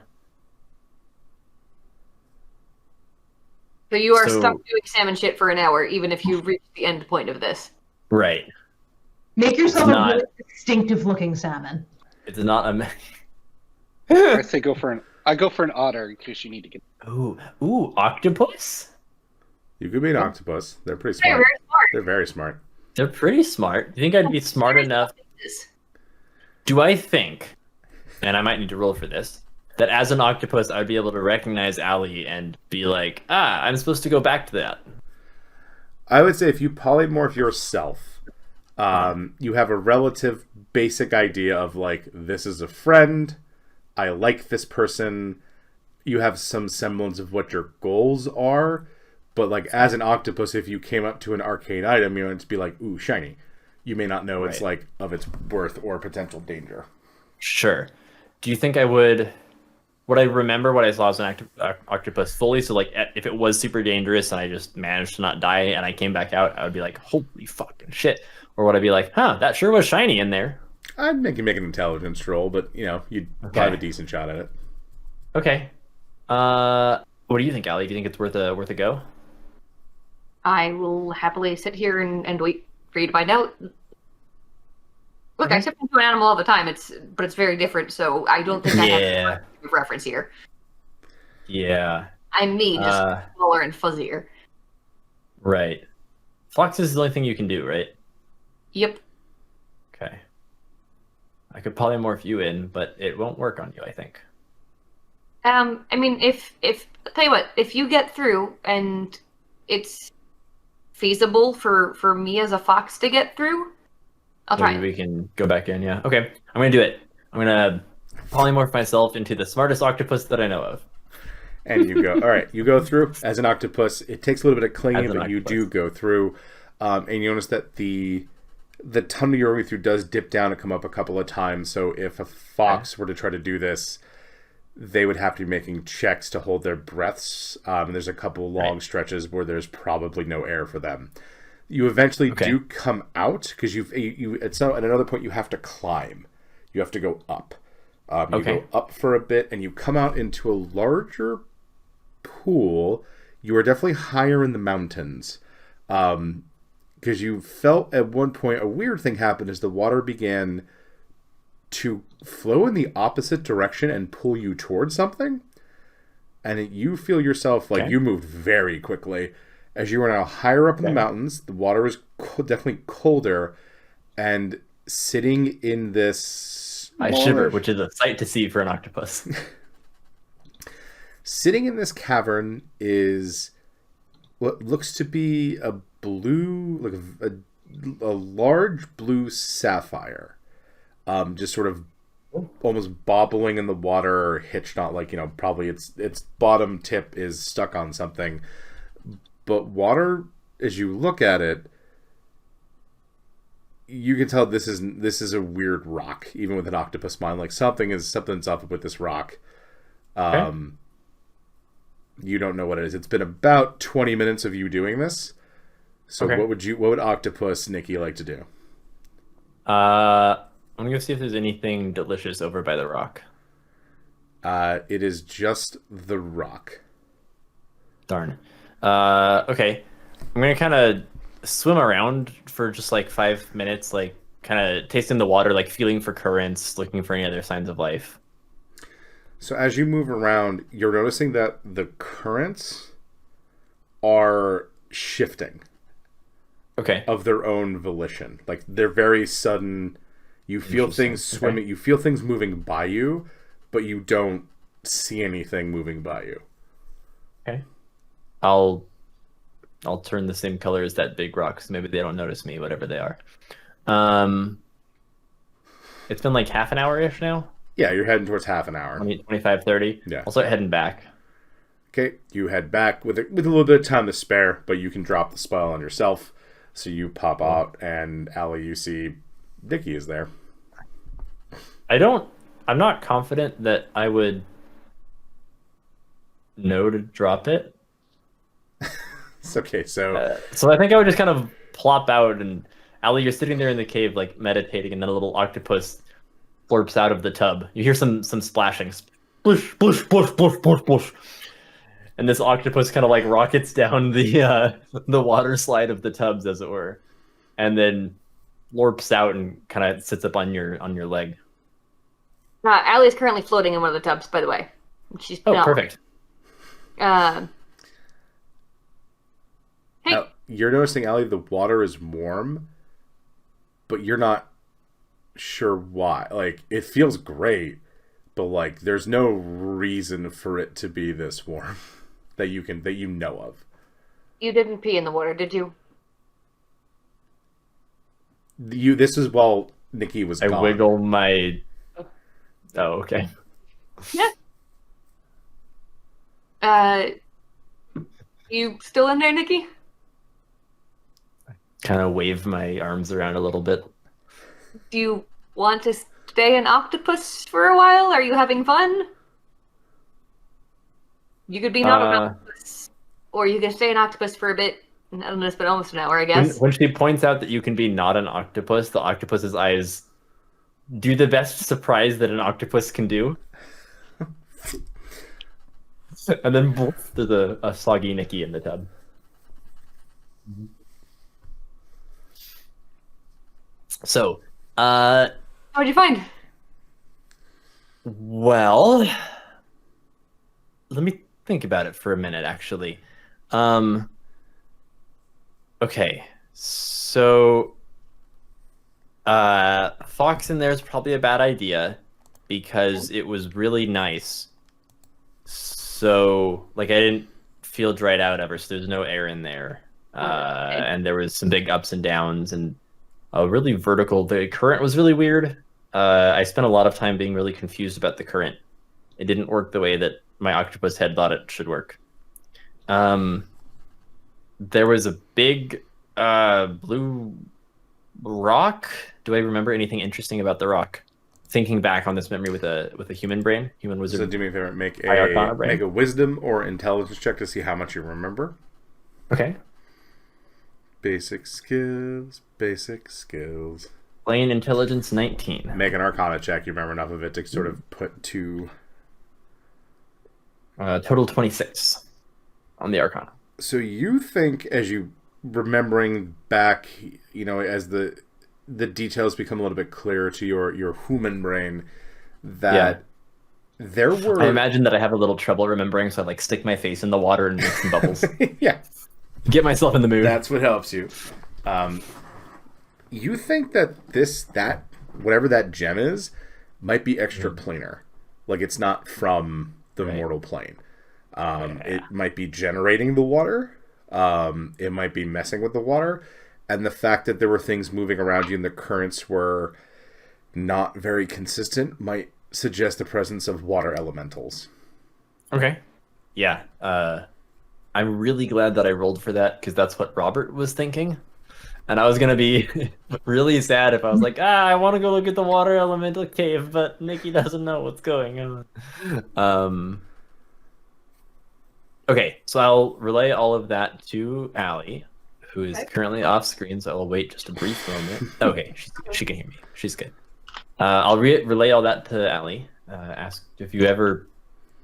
So you are stuck doing salmon shit for an hour, even if you reach the end point of this. Right. Make yourself a really distinctive-looking salmon. It's not a. I say I go for an otter in case you need to get. Ooh, octopus. You could be an octopus. They're pretty smart. Very smart. They're very smart. They're pretty smart. Do you think I'd be smart enough? Do I think, and I might need to roll for this, that as an octopus I'd be able to recognize Allie and be like, I'm supposed to go back to that? I would say if you polymorph yourself, you have a relative basic idea of like, this is a friend, I like this person, you have some semblance of what your goals are. But like as an octopus, if you came up to an arcane item, you want it to be like, ooh, shiny. You may not know it's like of its worth or potential danger. Sure. Do you think I would I remember what I saw as an octopus fully? So like if it was super dangerous and I just managed to not die and I came back out, I would be like, holy fucking shit. Or would I be like, that sure was shiny in there? I'd make you make an intelligence roll, but you'd probably have a decent shot at it. Okay. What do you think, Allie? Do you think it's worth a go? I will happily sit here and wait for you to find out. Look, I tip into an animal all the time. But it's very different. So I don't think I have a reference here. Yeah. I'm me, just smaller and fuzzier. Right. Fox is the only thing you can do, right? Yep. Okay. I could polymorph you in, but it won't work on you, I think. I mean, if I'll tell you what, if you get through and it's feasible for me as a fox to get through, I'll try. Maybe we can go back in, yeah. Okay, I'm gonna do it. I'm gonna polymorph myself into the smartest octopus that I know of. And you go. All right, you go through as an octopus. It takes a little bit of clinging, but you do go through. And you notice that the tunnel you're going through does dip down and come up a couple of times. So if a fox were to try to do this, they would have to be making checks to hold their breaths. And there's a couple long stretches where there's probably no air for them. You eventually do come out because at another point you have to climb. You have to go up. You go up for a bit and you come out into a larger pool. You are definitely higher in the mountains. Because you felt at one point a weird thing happened as the water began to flow in the opposite direction and pull you towards something. And you feel yourself like you moved very quickly. As you are now higher up in the mountains, the water is definitely colder, and sitting in this... I shiver, which is a sight to see for an octopus. Sitting in this cavern is what looks to be a blue, like a large blue sapphire, just sort of almost bobbling in the water, or hitched on, like, probably its bottom tip is stuck on something. But water, as you look at it, you can tell this is a weird rock, even with an octopus mind. Like something's up with this rock. You don't know what it is. It's been about 20 minutes of you doing this. So what would Octopus Nikki like to do? I'm gonna go see if there's anything delicious over by the rock. It is just the rock. Darn. Okay. I'm gonna kind of swim around for just like 5 minutes, like kind of tasting the water, like feeling for currents, looking for any other signs of life. So as you move around, you're noticing that the currents are shifting. Okay. Of their own volition. Like they're very sudden. You feel things swimming. You feel things moving by you, but you don't see anything moving by you. Okay. I'll turn the same color as that big rock, so maybe they don't notice me, whatever they are. It's been like half an hour-ish now? Yeah, you're heading towards half an hour. 25, 30? Yeah. I'll start heading back. Okay, you head back with a little bit of time to spare, but you can drop the spell on yourself. So you pop out, and Allie, you see Nikki is there. I'm not confident that I would know to drop it. It's okay, so I think I would just kind of plop out, and Allie, you're sitting there in the cave, like meditating, and then a little octopus flirps out of the tub. You hear some splashing, splish, splish, splish, splish, splish, splish, and this octopus kind of like rockets down the water slide of the tubs, as it were, and then lorps out and kind of sits up on your leg. Allie is currently floating in one of the tubs, by the way. She's perfect. Hey. Now, you're noticing, Allie, the water is warm, but you're not sure why. Like, it feels great, but like there's no reason for it to be this warm that you know of. You didn't pee in the water, did you? This is while Nikki was gone. I wiggle my... Oh, okay. Yeah. You still in there, Nikki? Kind of wave my arms around a little bit. Do you want to stay an octopus for a while? Are you having fun? You could be not an octopus, or you can stay an octopus for a bit. I don't know, it's been almost an hour, I guess. When she points out that you can be not an octopus, the octopus's eyes do the best surprise that an octopus can do. And then there's a soggy Nikki in the tub. So, What'd you find? Well, let me think about it for a minute, actually. Okay, so Fox in there is probably a bad idea because it was really nice. So, like, I didn't feel dried out ever, so there's no air in there. And there was some big ups and downs and really vertical. The current was really weird. I spent a lot of time being really confused about the current. It didn't work the way that my octopus head thought it should work. There was a big blue rock. Do I remember anything interesting about the rock? Thinking back on this memory with a human brain, human wizard. So do me a favor, make Arcana brain. a wisdom or intelligence check to see how much you remember. Okay. Basic skills, basic skills. Plain intelligence 19. Make an arcana check. You remember enough of it to sort of put to... Total 26 on the arcana. So you think, as you remembering back, you know, as the details become a little bit clearer to your human brain, that there were... I imagine that I have a little trouble remembering, so I like stick my face in the water and make some bubbles. Yeah. Get myself in the mood. That's what helps you. You think that that whatever that gem is might be extra planar. Like it's not from the mortal plane. It might be generating the water. It might be messing with the water. And the fact that there were things moving around you and the currents were not very consistent might suggest the presence of water elementals. Okay. Yeah. I'm really glad that I rolled for that because that's what Robert was thinking. And I was going to be really sad if I was like, I want to go look at the water elemental cave, but Nikki doesn't know what's going on. Okay, so I'll relay all of that to Allie, who is currently off screen, so I'll wait just a brief moment. Okay, she can hear me. She's good. I'll relay all that to Allie. Ask if you ever...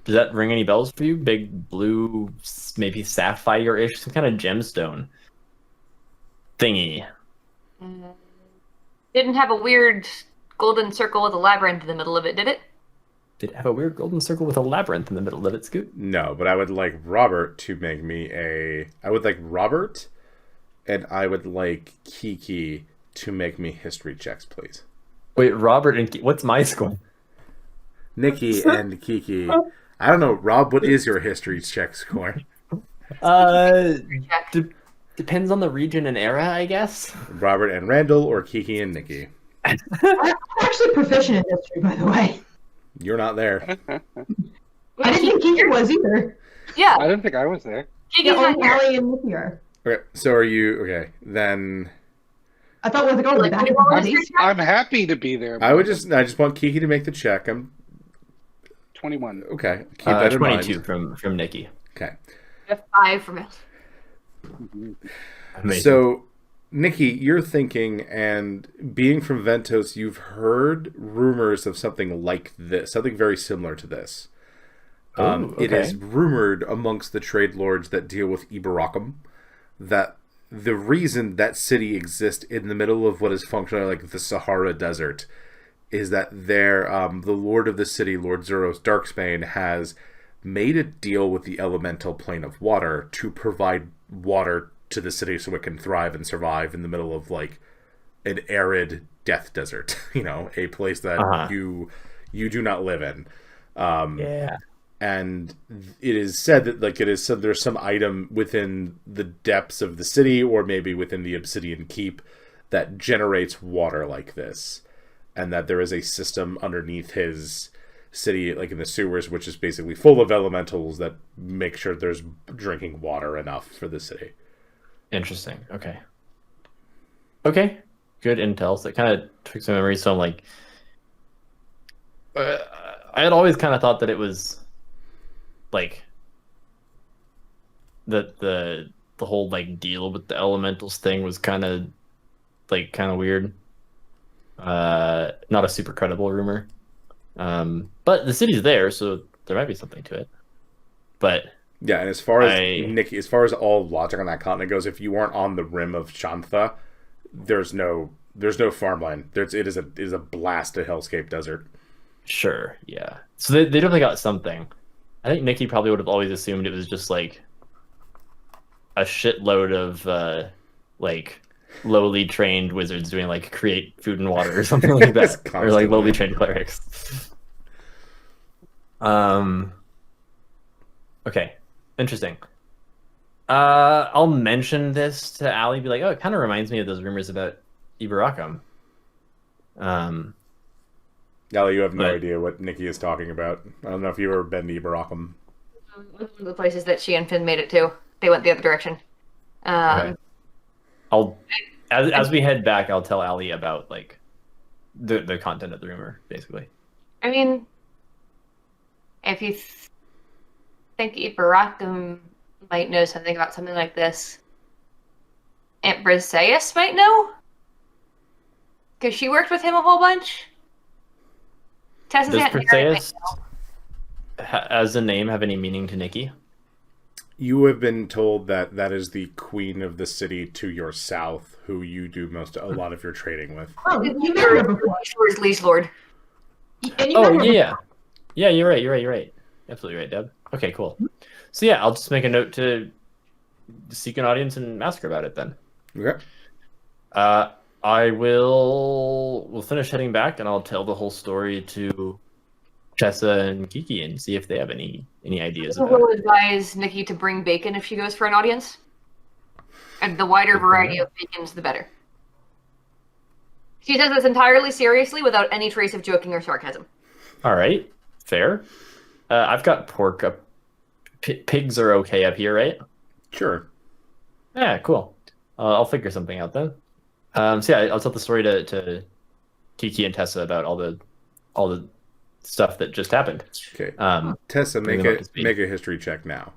Does that ring any bells for you? Big blue, maybe sapphire-ish, some kind of gemstone thingy. Didn't have a weird golden circle with a labyrinth in the middle of it, did it? Did it have a weird golden circle with a labyrinth in the middle of it, Scoot? No, but I would like Robert to make me I would like Robert and I would like Kiki to make me history checks, please. Wait, Robert and what's my score? Nikki and Kiki. I don't know, Rob, what is your history check score? Depends on the region and era, I guess. Robert and Randall or Kiki and Nikki? I'm actually proficient in history, by the way. You're not there. I didn't think Kiki was either. Yeah. I didn't think I was there. Kiki's not here. Allie and Nikki are. Okay, so are you... Okay, then... I thought we were going back and forth. I'm happy to be there. I just want Kiki to make the check. I'm 21. okay. Keep that in 22 mind. from Nikki. Okay. I have 5 from it. Amazing. So, Nikki, you're thinking, and being from Ventos, you've heard rumors of something like this, something very similar to this. It is rumored amongst the trade lords that deal with Ibaracum that the reason that city exists in the middle of what is functionally like the Sahara Desert is that the lord of the city, Lord Zuros Darksbane, has made a deal with the elemental plane of water to provide water to the city so it can thrive and survive in the middle of like an arid death desert, you know, a place that you do not live in. And it is said that there's some item within the depths of the city or maybe within the Obsidian Keep that generates water like this, and that there is a system underneath his city, like in the sewers, which is basically full of elementals that make sure there's drinking water enough for the city. Interesting. Okay. Good intel. So it kind of tricks my memory. So I'm like, I had always kind of thought that it was like the whole like deal with the elementals thing was kind of weird. Not a super credible rumor. But the city's there, so there might be something to it. But yeah, and as far as Nikki, as far as all logic on that continent goes, if you weren't on the rim of Shantha, there's no there's no farmland. It is a blasted hellscape desert. Sure, yeah. So they definitely got something. I think Nikki probably would have always assumed it was just like a shitload of like lowly trained wizards doing like create food and water or something like that, or like lowly trained clerics. Okay, interesting. I'll mention this to Allie, be like, oh, it kind of reminds me of those rumors about Ibaracum. Allie, you have no idea what Nikki is talking about. I don't know if you've ever been to Ibaracum. One of the places that she and Finn made it to. They went the other direction. Okay. I'll as we head back, I'll tell Allie about like the content of the rumor, basically. I mean, if you think Ibaracum might know something about something like this, Aunt Briseis might know? Because she worked with him a whole bunch. Tessa's Does Aunt Briseis, as a name, have any meaning to Nikki? You have been told that that is the queen of the city to your south, who you do a lot of your trading with. Oh, you met her before. Where's Liege Lord? And you Oh, met her yeah. Yeah, you're right. Absolutely right, Deb. Okay, cool. So yeah, I'll just make a note to seek an audience and ask her about it then. Okay. We'll finish heading back, and I'll tell the whole story to Tessa and Kiki and see if they have any ideas I about will it. advise Nikki to bring bacon if she goes for an audience. And the wider variety of bacons, the better. She says this entirely seriously without any trace of joking or sarcasm. All right, fair. I've got pork up. Pigs are okay up here, right? Sure. Yeah, cool. I'll figure something out then. So yeah, I'll tell the story to Kiki and Tessa about all the stuff that just happened. Okay. Tessa, make a history check now.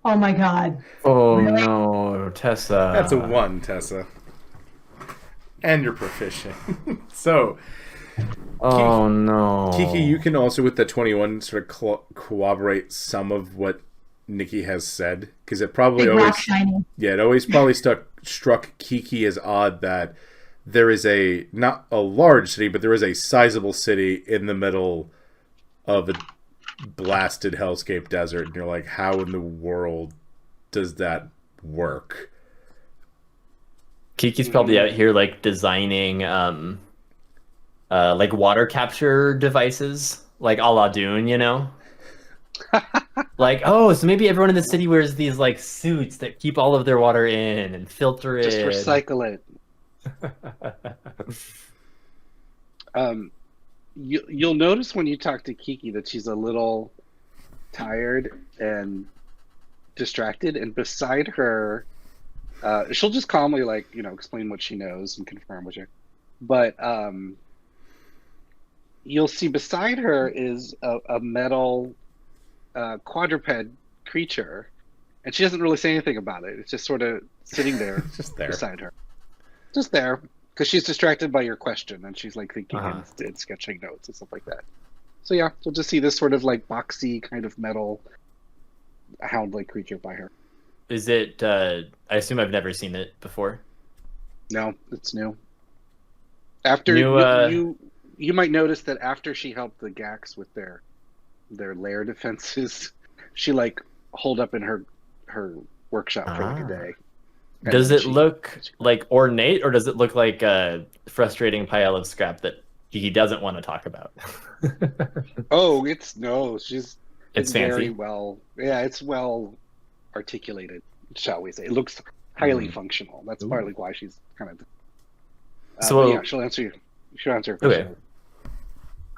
Oh my god. Oh Really? no, Tessa. That's a 1, Tessa. And you're proficient. So, Oh no. Kiki, you can also, with the 21, sort of corroborate some of what Nikki has said, because it probably Big always, rock shiny. yeah, it always probably struck Kiki as odd that there is not a large city, but there is a sizable city in the middle of a blasted hellscape desert, and you're like, how in the world does that work? Kiki's probably out here like designing like water capture devices, like a la Dune, you know? Like, oh, so maybe everyone in the city wears these like suits that keep all of their water in and filter it. Just recycle it. You'll notice when you talk to Kiki that she's a little tired and distracted, and beside her, she'll just calmly explain what she knows and confirm with you. But you'll see beside her is a metal quadruped creature, and she doesn't really say anything about it. It's just sort of sitting there, Just there. beside her, just there, because she's distracted by your question, and she's like thinking and sketching notes and stuff like that. So yeah, you'll just see this sort of like boxy kind of metal hound-like creature by her. Is it I assume I've never seen it before. No, it's new. After you might notice that after she helped the Gax with their lair defenses, she like holed up in her workshop for like a day. And Does then it look like ornate, or does it look like a frustrating pile of scrap that he doesn't want to talk about? Oh, she's It's very fancy. well. Yeah, it's well articulated, shall we say. It looks highly functional. That's partly why she's kind of So but yeah, she'll answer you. She'll answer your question. Okay.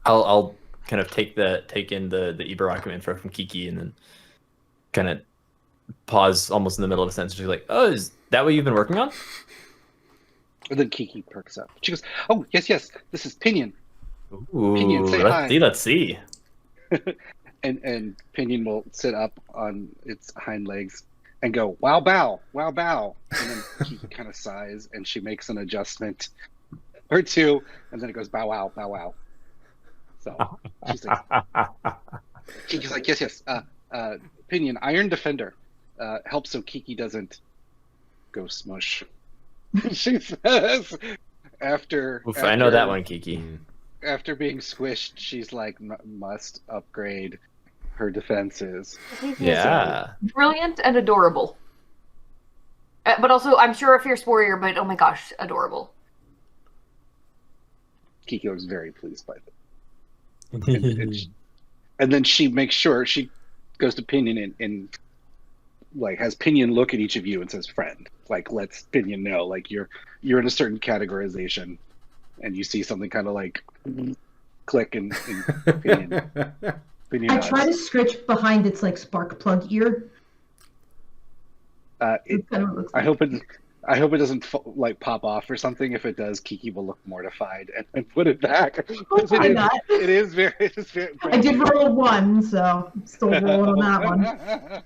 I'll kind of take in the Ibaracum info from Kiki, and then kind of pause almost in the middle of a sentence. She's like, "Oh, is that what you've been working on?" And then Kiki perks up. She goes, "Oh, yes, this is Pinion." Ooh, Pinion, say hi. Let's see. And Pinion will sit up on its hind legs and go, "Wow, bow, wow, bow." And then Kiki kind of sighs, and she makes an adjustment or two, and then it goes, "Bow, wow, bow, wow." So she's like, Kiki's like, yes. Pinion, Iron Defender, helps so Kiki doesn't go smush. She says after. Oof, I know that one, Kiki. After being squished, she's like must upgrade her defenses. Yeah. Brilliant and adorable. But also, I'm sure a fierce warrior, but oh my gosh, adorable. Kiki was very pleased by that. And then she makes sure she goes to Pinion and like has Pinion look at each of you and says friend. Like lets Pinion know like you're in a certain categorization and you see something kind of like click and Pinion. Pinion I nods. try to scritch behind its like spark plug ear. It, That's kind of what it looks I like. hope it doesn't like pop off or something. If it does, Kiki will look mortified and put it back. Hopefully not. It is very. I did roll a 1, so I'm still rolling on that one.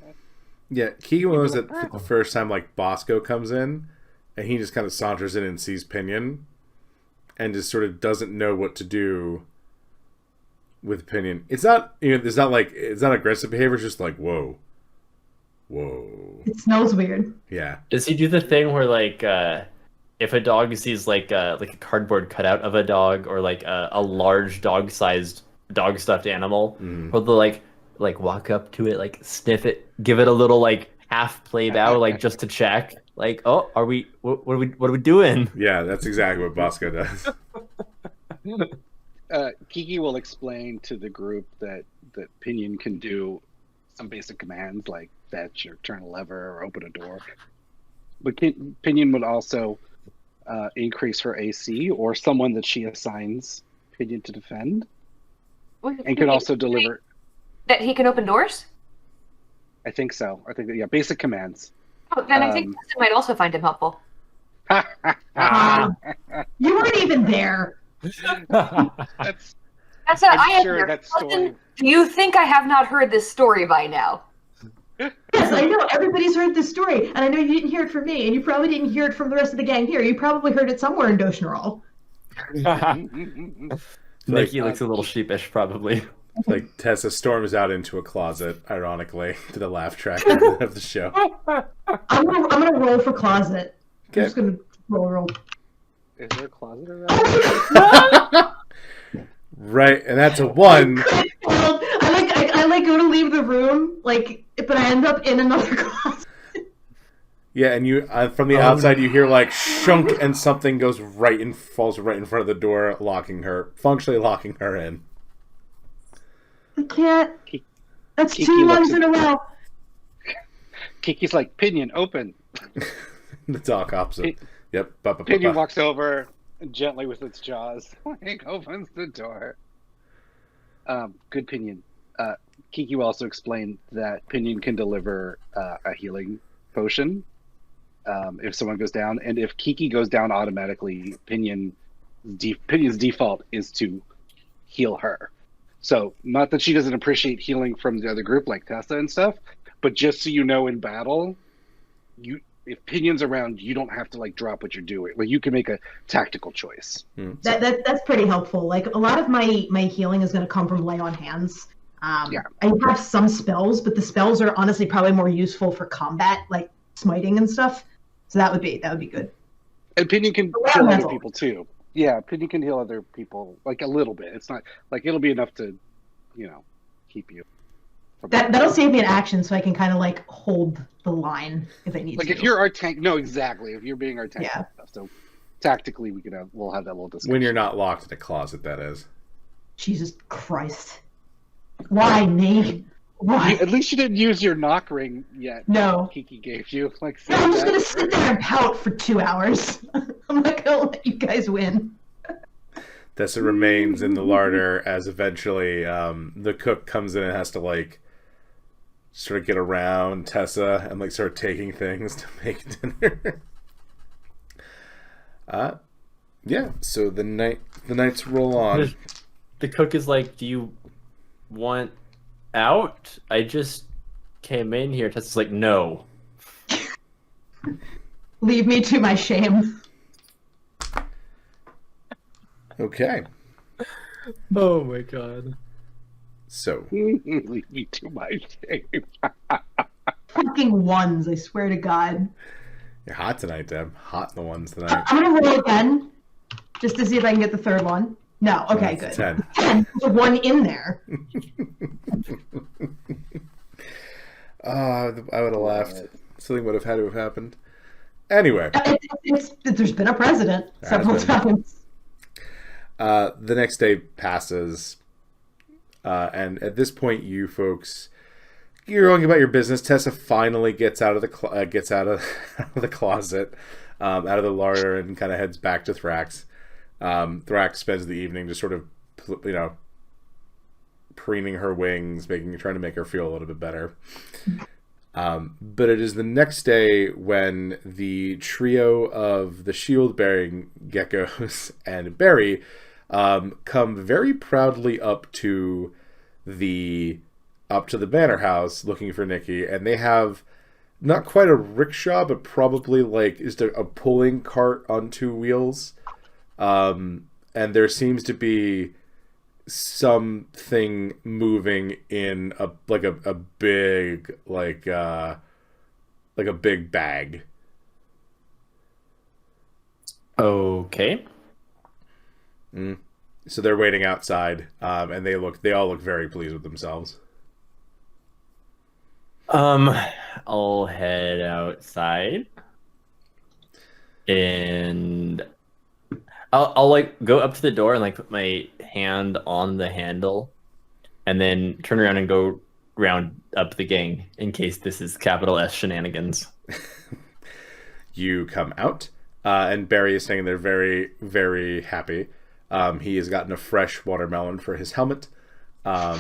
Yeah, Kiki knows that the first time like Bosco comes in, and he just kind of saunters in and sees Pinion, and just sort of doesn't know what to do with Pinion. It's not it's not aggressive behavior. It's just like whoa. It smells weird. Yeah. Does he do the thing where like if a dog sees like a cardboard cutout of a dog or like a large dog-sized dog stuffed animal, or they'll like walk up to it, like sniff it, give it a little like half play bow, like just to check, like, oh, are we what are we doing? Yeah, that's exactly what Bosco does. Kiki will explain to the group that Pinion can do some basic commands like fetch or turn a lever or open a door. But Pinion would also increase her AC or someone that she assigns Pinion to defend, and can also deliver. That he can open doors? I think so. I think that, yeah, basic commands. Oh, then I think Tessa might also find him helpful. You weren't even there. That's That's a, I'm I am sure your that cousin. story. Do you think I have not heard this story by now? Yes, I know. Everybody's heard this story, and I know you didn't hear it from me, and you probably didn't hear it from the rest of the gang here. You probably heard it somewhere in Doshnarol. Nikki looks a little sheepish, probably. Like Tessa storms out into a closet, ironically, to the laugh track of the show. I'm gonna roll for closet. Okay. I'm just gonna roll. Is there a closet around? Right, and that's a 1. I like go to leave the room, like, but I end up in another closet. Yeah, and you from the outside you hear like shunk, and something falls right in front of the door, functionally locking her in. I can't. That's Kiki 2 looks ones in a row. Kiki's like, Pinion, open. The dog opposite. Yep. Pinion walks over and gently with its jaws, like, opens the door. Good Pinion. Kiki will also explain that Pinion can deliver a healing potion if someone goes down, and if Kiki goes down automatically, Pinion's default is to heal her. So, not that she doesn't appreciate healing from the other group like Tessa and stuff, but just so you know, in battle, if Pinion's around, you don't have to like drop what you're doing. Like you can make a tactical choice. That's pretty helpful. Like a lot of my healing is going to come from lay on hands. Yeah. I have some spells, but the spells are honestly probably more useful for combat, like smiting and stuff. So that would be good. And Pinion can heal other people too. Yeah, Pinion can heal other people like a little bit. It's not like it'll be enough to, keep you. That'll save me an action, so I can kind of like hold the line if I need to. Like if you're our tank, no, exactly. If you're being our tank, Yeah. stuff. So tactically, we'll have that little discussion. When you're not locked in a closet, that is. Jesus Christ! Why me? Why? At least you didn't use your knock ring yet. No. Kiki gave you like. No, I'm just gonna sit there and pout for 2 hours. I'm not gonna let you guys win. Tessa remains in the larder as eventually the cook comes in and has to like sort of get around Tessa and like start taking things to make dinner. Yeah, so the nights roll on. The cook is like, do you want out? I just came in here. Tessa's like, no. Leave me to my shame. Okay. Oh my god. So Leave me to my shame. Fucking ones, I swear to God. You're hot tonight, Deb. Hot in the ones tonight. I'm gonna roll again, just to see if I can get the third one. No, okay, That's good. 10. There's one in there. I would have laughed. Something would have had to have happened. Anyway. There's been a president several times. The next day passes. And at this point, you folks, you're going about your business. Tessa finally gets out of the the closet, out of the larder, and kind of heads back to Thrax. Thrax spends the evening just sort of, preening her wings, trying to make her feel a little bit better. But it is the next day when the trio of the shield-bearing geckos and Barry come very proudly up to the manor house looking for Nikki, and they have not quite a rickshaw, but probably like just a pulling cart on two wheels. And there seems to be something moving in a big big bag. Okay. So they're waiting outside, and they all look very pleased with themselves. I'll head outside, and I'll like go up to the door and like put my hand on the handle, and then turn around and go round up the gang in case this is capital S shenanigans. You come out, and Barry is standing there very, very happy. He has gotten a fresh watermelon for his helmet.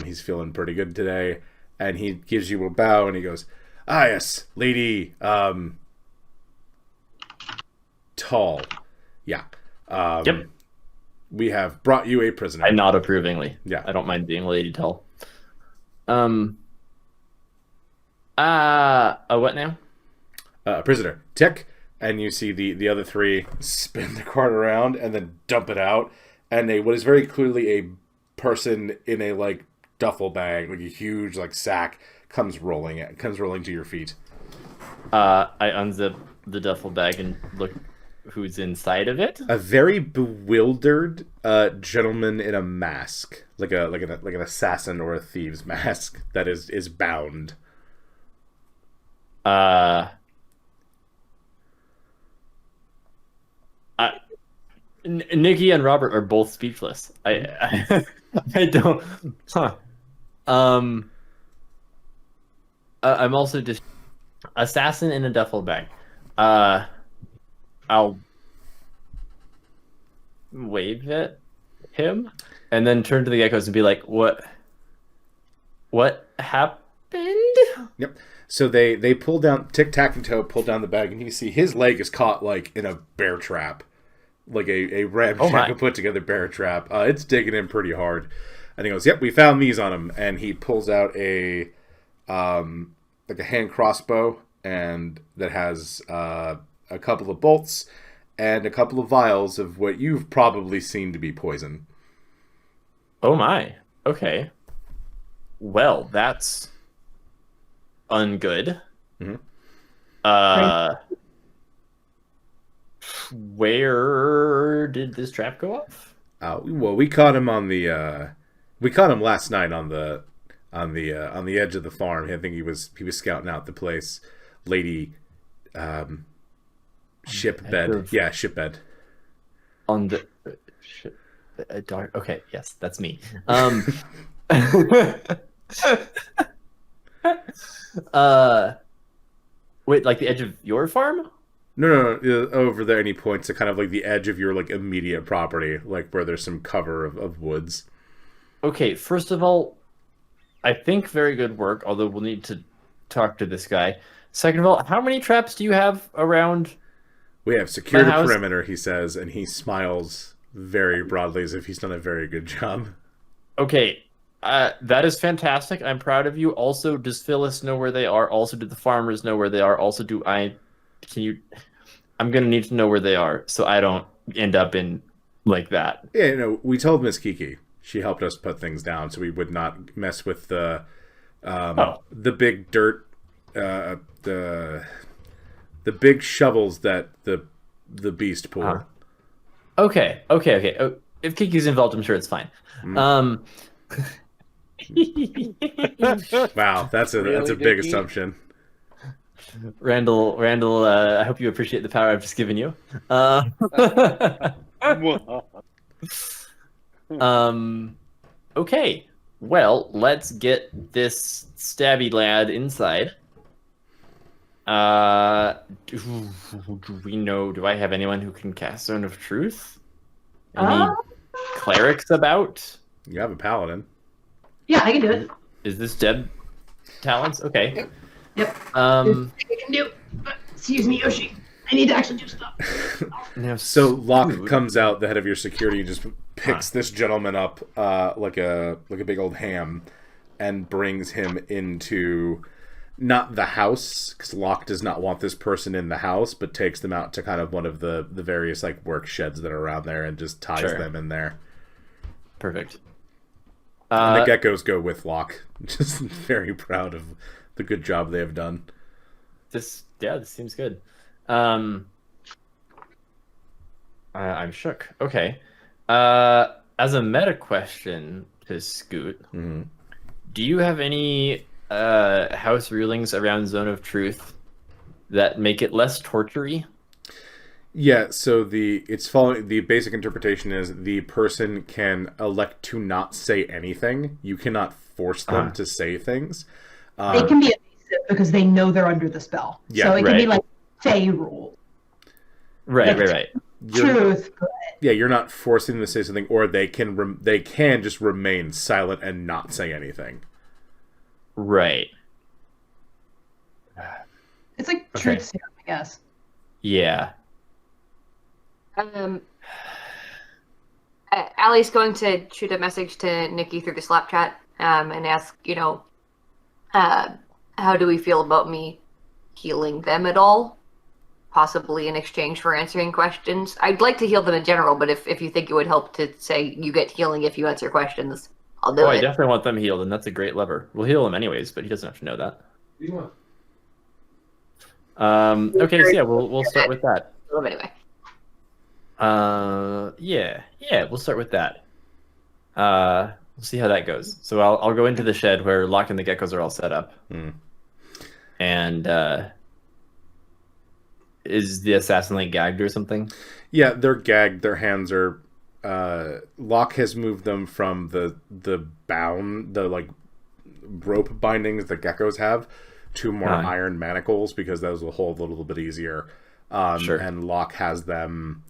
He's feeling pretty good today, and he gives you a bow and he goes, "Ah, yes, Lady Tall. Yeah. Yep. We have brought you a prisoner." I nod approvingly. Yeah. I don't mind being Lady Tall. What now? A prisoner. Tick. And you see the other three spin the cart around and then dump it out. And what is very clearly a person in a like duffel bag, like a huge like sack, comes rolling to your feet. I unzip the duffel bag and look who's inside of it. A very bewildered gentleman in a mask, like an assassin or a thieves mask that is bound. Nikki and Robert are both speechless. I don't. Huh. I'm also just assassin in a duffel bag. I'll wave at him and then turn to the geckos and be like, "What happened?" Yep. So they pull down, Tic Tac and Toe pull down the bag, and you see his leg is caught like in a bear trap. Like a ramshackle put together bear trap. It's digging in pretty hard. And he goes, "Yep, we found these on him." And he pulls out a hand crossbow, and that has a couple of bolts and a couple of vials of what you've probably seen to be poison. Oh my. Okay. Well, that's ungood. Mm-hmm. Where did this trap go off? Well, we caught him last night on the edge of the farm. I think he was scouting out the place. Lady Shipbed. Yeah, Shipbed. On the dark. Okay, yes, that's me. Wait, like the edge of your farm? No, over there. And he points to kind of like the edge of your like immediate property, like where there's some cover of woods. Okay, first of all, I think very good work, although we'll need to talk to this guy. Second of all, how many traps do you have around? We have secured a perimeter, he says, and he smiles very broadly as if he's done a very good job. Okay, that is fantastic. I'm proud of you. Also, does Phyllis know where they are? Also, do the farmers know where they are? Also, I'm going to need to know where they are so I don't end up in like that. Yeah, we told Miss Kiki. She helped us put things down so we would not mess with the big dirt, the The big shovels that the beast pulled. Okay. Oh, if Kiki's involved, I'm sure it's fine. Wow, that's a Really, big Nikki? assumption. Randall, I hope you appreciate the power I've just given you. Okay. Well, let's get this stabby lad inside. Do we know? Do I have anyone who can cast Zone of Truth? Any clerics about? You have a paladin. Yeah, I can do it. Is this Deb talents? Okay. Yep. Um. I can do. Excuse me, Yoshi. I need to actually do stuff. Now, So Locke Scoot- comes out, the head of your security, and just picks this gentleman up like a big old ham, and brings him into not the house, because Locke does not want this person in the house, but takes them out to kind of one of the various like work sheds that are around there and just ties Sure. them in there. Perfect. And the geckos go with Locke. Just very proud of the good job they have done. This seems good. I'm shook. Okay. As a meta question to Scoot, do you have any house rulings around Zone of Truth that make it less tortury? Yeah, so the basic interpretation is the person can elect to not say anything. You cannot force them to say things. They can be evasive because they know they're under the spell. Yeah, so it can be right. like Fey rule. Right. Truth. Yeah, you're not forcing them to say something, or they can just remain silent and not say anything. Right. It's like Okay. truth serum, I guess. Yeah. Allie's going to shoot a message to Nikki through the Slack chat and ask, how do we feel about me healing them at all? Possibly in exchange for answering questions. I'd like to heal them in general, but if you think it would help to say you get healing if you answer questions, I'll do I it. definitely want them healed, and that's a great lever. We'll heal him anyways, but he doesn't have to know that. Okay, so yeah, we'll start with that. Anyway. Yeah, we'll start with that. We'll see how that goes. So I'll go into the shed where Locke and the geckos are all set up. And is the assassin like gagged or something? Yeah, they're gagged. Their hands are. Locke has moved them from the like rope bindings the geckos have to more iron manacles because those will hold a little bit easier. Sure. And Locke has them.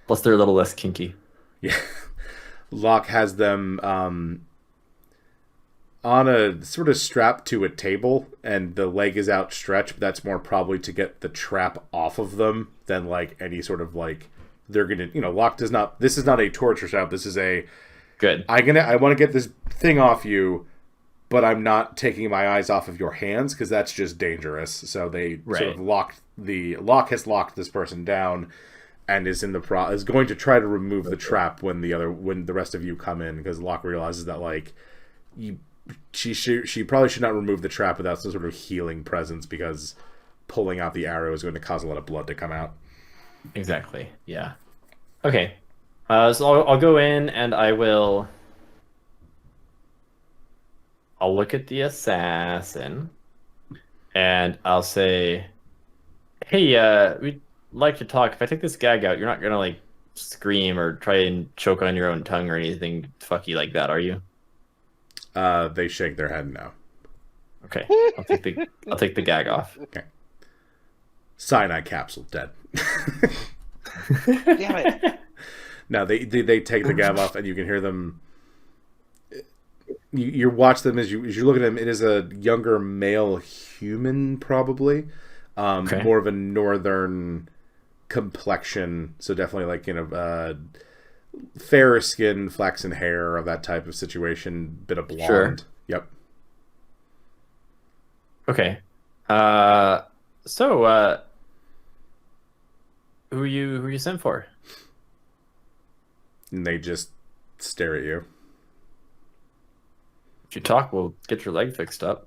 Plus, they're a little less kinky. Yeah, Locke has them on a sort of strap to a table, and the leg is outstretched. But that's more probably to get the trap off of them than like any sort of like they're gonna. Locke does not. This is not a torture trap. This is a good. I want to get this thing off you, but I'm not taking my eyes off of your hands because that's just dangerous. So they sort of Locke has locked this person down. And is is going to try to remove the trap when the rest of you come in, because Locke realizes that like she probably should not remove the trap without some sort of healing presence, because pulling out the arrow is going to cause a lot of blood to come out. Exactly. Yeah. Okay. So I'll go in and I'll look at the assassin and I'll say, "Hey, we'd like to talk. If I take this gag out, you're not gonna like scream or try and choke on your own tongue or anything fucky like that, are you?" They shake their head no. Okay. I'll take the gag off. Okay. Cyanide capsule dead. Damn it. No, they take the gab off, and you can hear them. You watch them as you look at them. It is a younger male human, probably, more of a northern complexion. So definitely like fairer skin, flaxen hair, of that type of situation. Bit of blonde. Sure. Yep. Okay. Who you sent for? And they just stare at you. If you talk, we'll get your leg fixed up.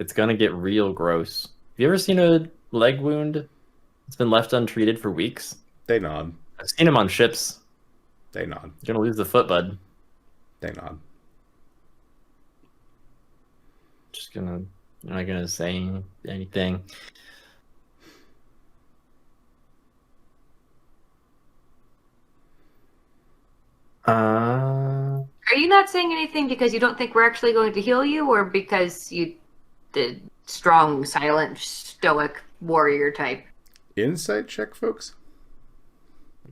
it's gonna get real gross. Have you ever seen a leg wound? It's been left untreated for weeks. They nod. I've seen them on ships. They nod. You're gonna lose the foot, bud. They nod. Just gonna. I'm not gonna say anything. Are you not saying anything because you don't think we're actually going to heal you, or because you the strong, silent, stoic warrior type? Insight check, folks.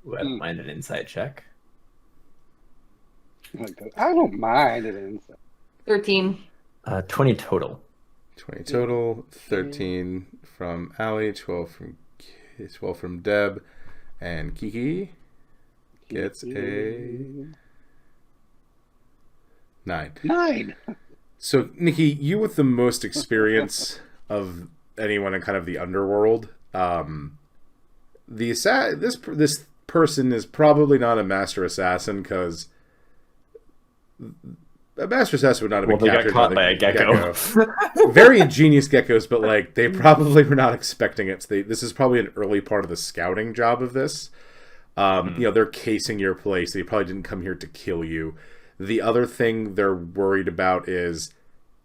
Ooh, I don't mind an insight check. I don't mind it. Inside. 13. 20 total. 20 total. 13 from Allie. 12 from Deb, and Kiki gets a 9. 9. So, Nikki, you with the most experience of anyone in kind of the underworld, this person is probably not a master assassin, because a master assassin would not have been They got captured caught by a gecko. Very ingenious geckos, but like they probably were not expecting it. So this is probably an early part of the scouting job of this. You know, they're casing your place. They probably didn't come here to kill you. The other thing they're worried about is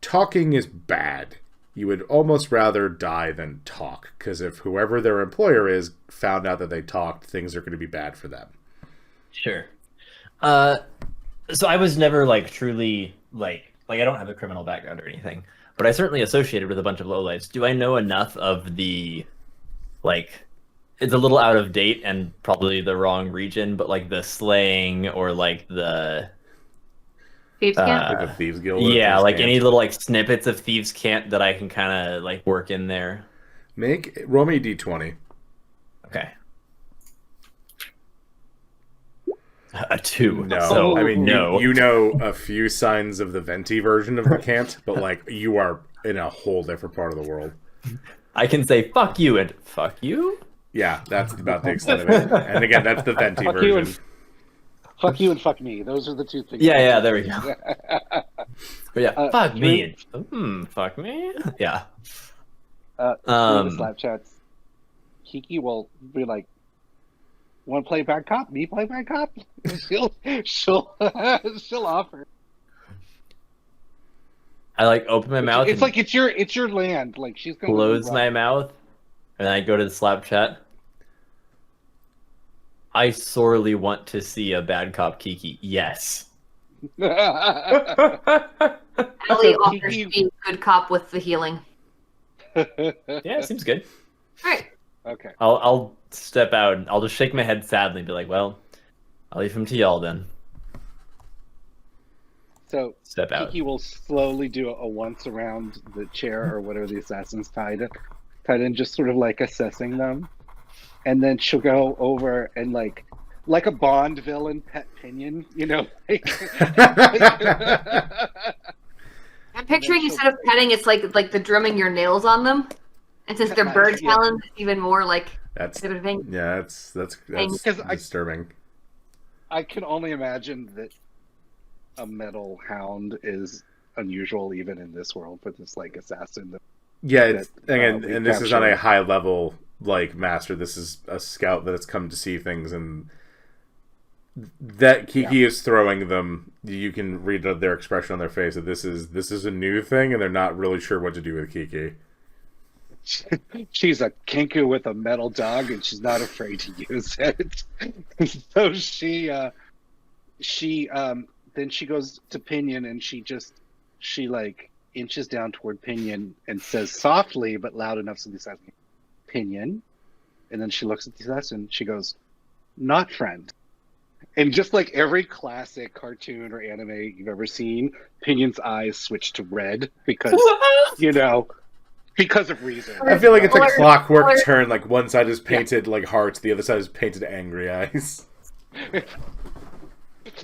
talking is bad. You would almost rather die than talk, because if whoever their employer is found out that they talked, things are going to be bad for them. Sure. So I was never like truly like I don't have a criminal background or anything, but I certainly associated with a bunch of lowlifes. Do I know enough of the it's a little out of date and probably the wrong region, but like the slang or like the Thieves' Camp? Like the Thieves Guild. yeah, like any little like snippets of Thieves' Cant that I can kind of like work in there. Roll me a d20. Okay. A 2. No, So, I mean no. you know a few signs of the venti version of the cant, but like you are in a whole different part of the world. I can say fuck you and fuck you. Yeah, that's about the extent of it. And again, that's the venti Fuck you version. Fuck you and fuck me. Those are the two things. Yeah, there we go. But yeah, fuck me. during- Fuck me. Yeah. During the Slap chats, Kiki will be like, "Want to play bad cop? Me play bad cop?" she'll offer. I like open my mouth. It's like it's your land. Like she's going close my mouth, and I go to the slap chat. I sorely want to see a bad cop Kiki. Yes. Ellie So offers Kiki- to be a good cop with the healing. Yeah, seems good. All right. Okay. I'll step out. I'll just shake my head sadly and be like, well, I'll leave him to y'all then. So Step out. Kiki will slowly do a once around the chair or whatever the assassins tied in, just sort of like assessing them, and then she'll go over and like a Bond villain pet Pinion, you know. I'm picturing instead of petting, it's like the drumming your nails on them. And since they're bird Yeah. talons, it's even more like That's exhibiting. yeah, that's Because disturbing. I can only imagine that a metal hound is unusual even in this world for this like assassin. Yeah, it's, that, again, we and this is on a captured. high level like master. This is a scout that has come to see things, and that Kiki is throwing them. You can read their expression on their face that this is a new thing, and they're not really sure what to do with Kiki. She's a kinku with a metal dog, and she's not afraid to use it. So then she goes to Pinion, and she like inches down toward Pinion and says softly but loud enough so the assassin, Pinion, and then she looks at the assassin. She goes, "Not friend." And just like every classic cartoon or anime you've ever seen, Pinion's eyes switch to red because because of reason. I feel like it's a Or- clockwork or- turn. Like one side is painted like hearts, the other side is painted angry eyes.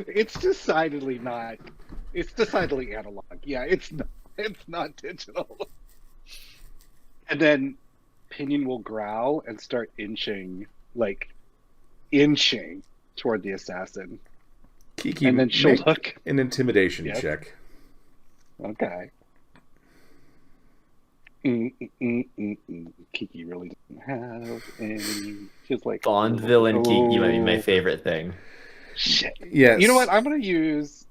It's decidedly not. It's decidedly analog. Yeah, it's not digital. And then Pinion will growl and start inching toward the assassin. Kiki, And then she'll make look. an intimidation Yes. check. Okay. Kiki really doesn't have any. She's like Bond villain Kiki might be my oh, favorite thing. shit. Yes. You know what? I'm gonna use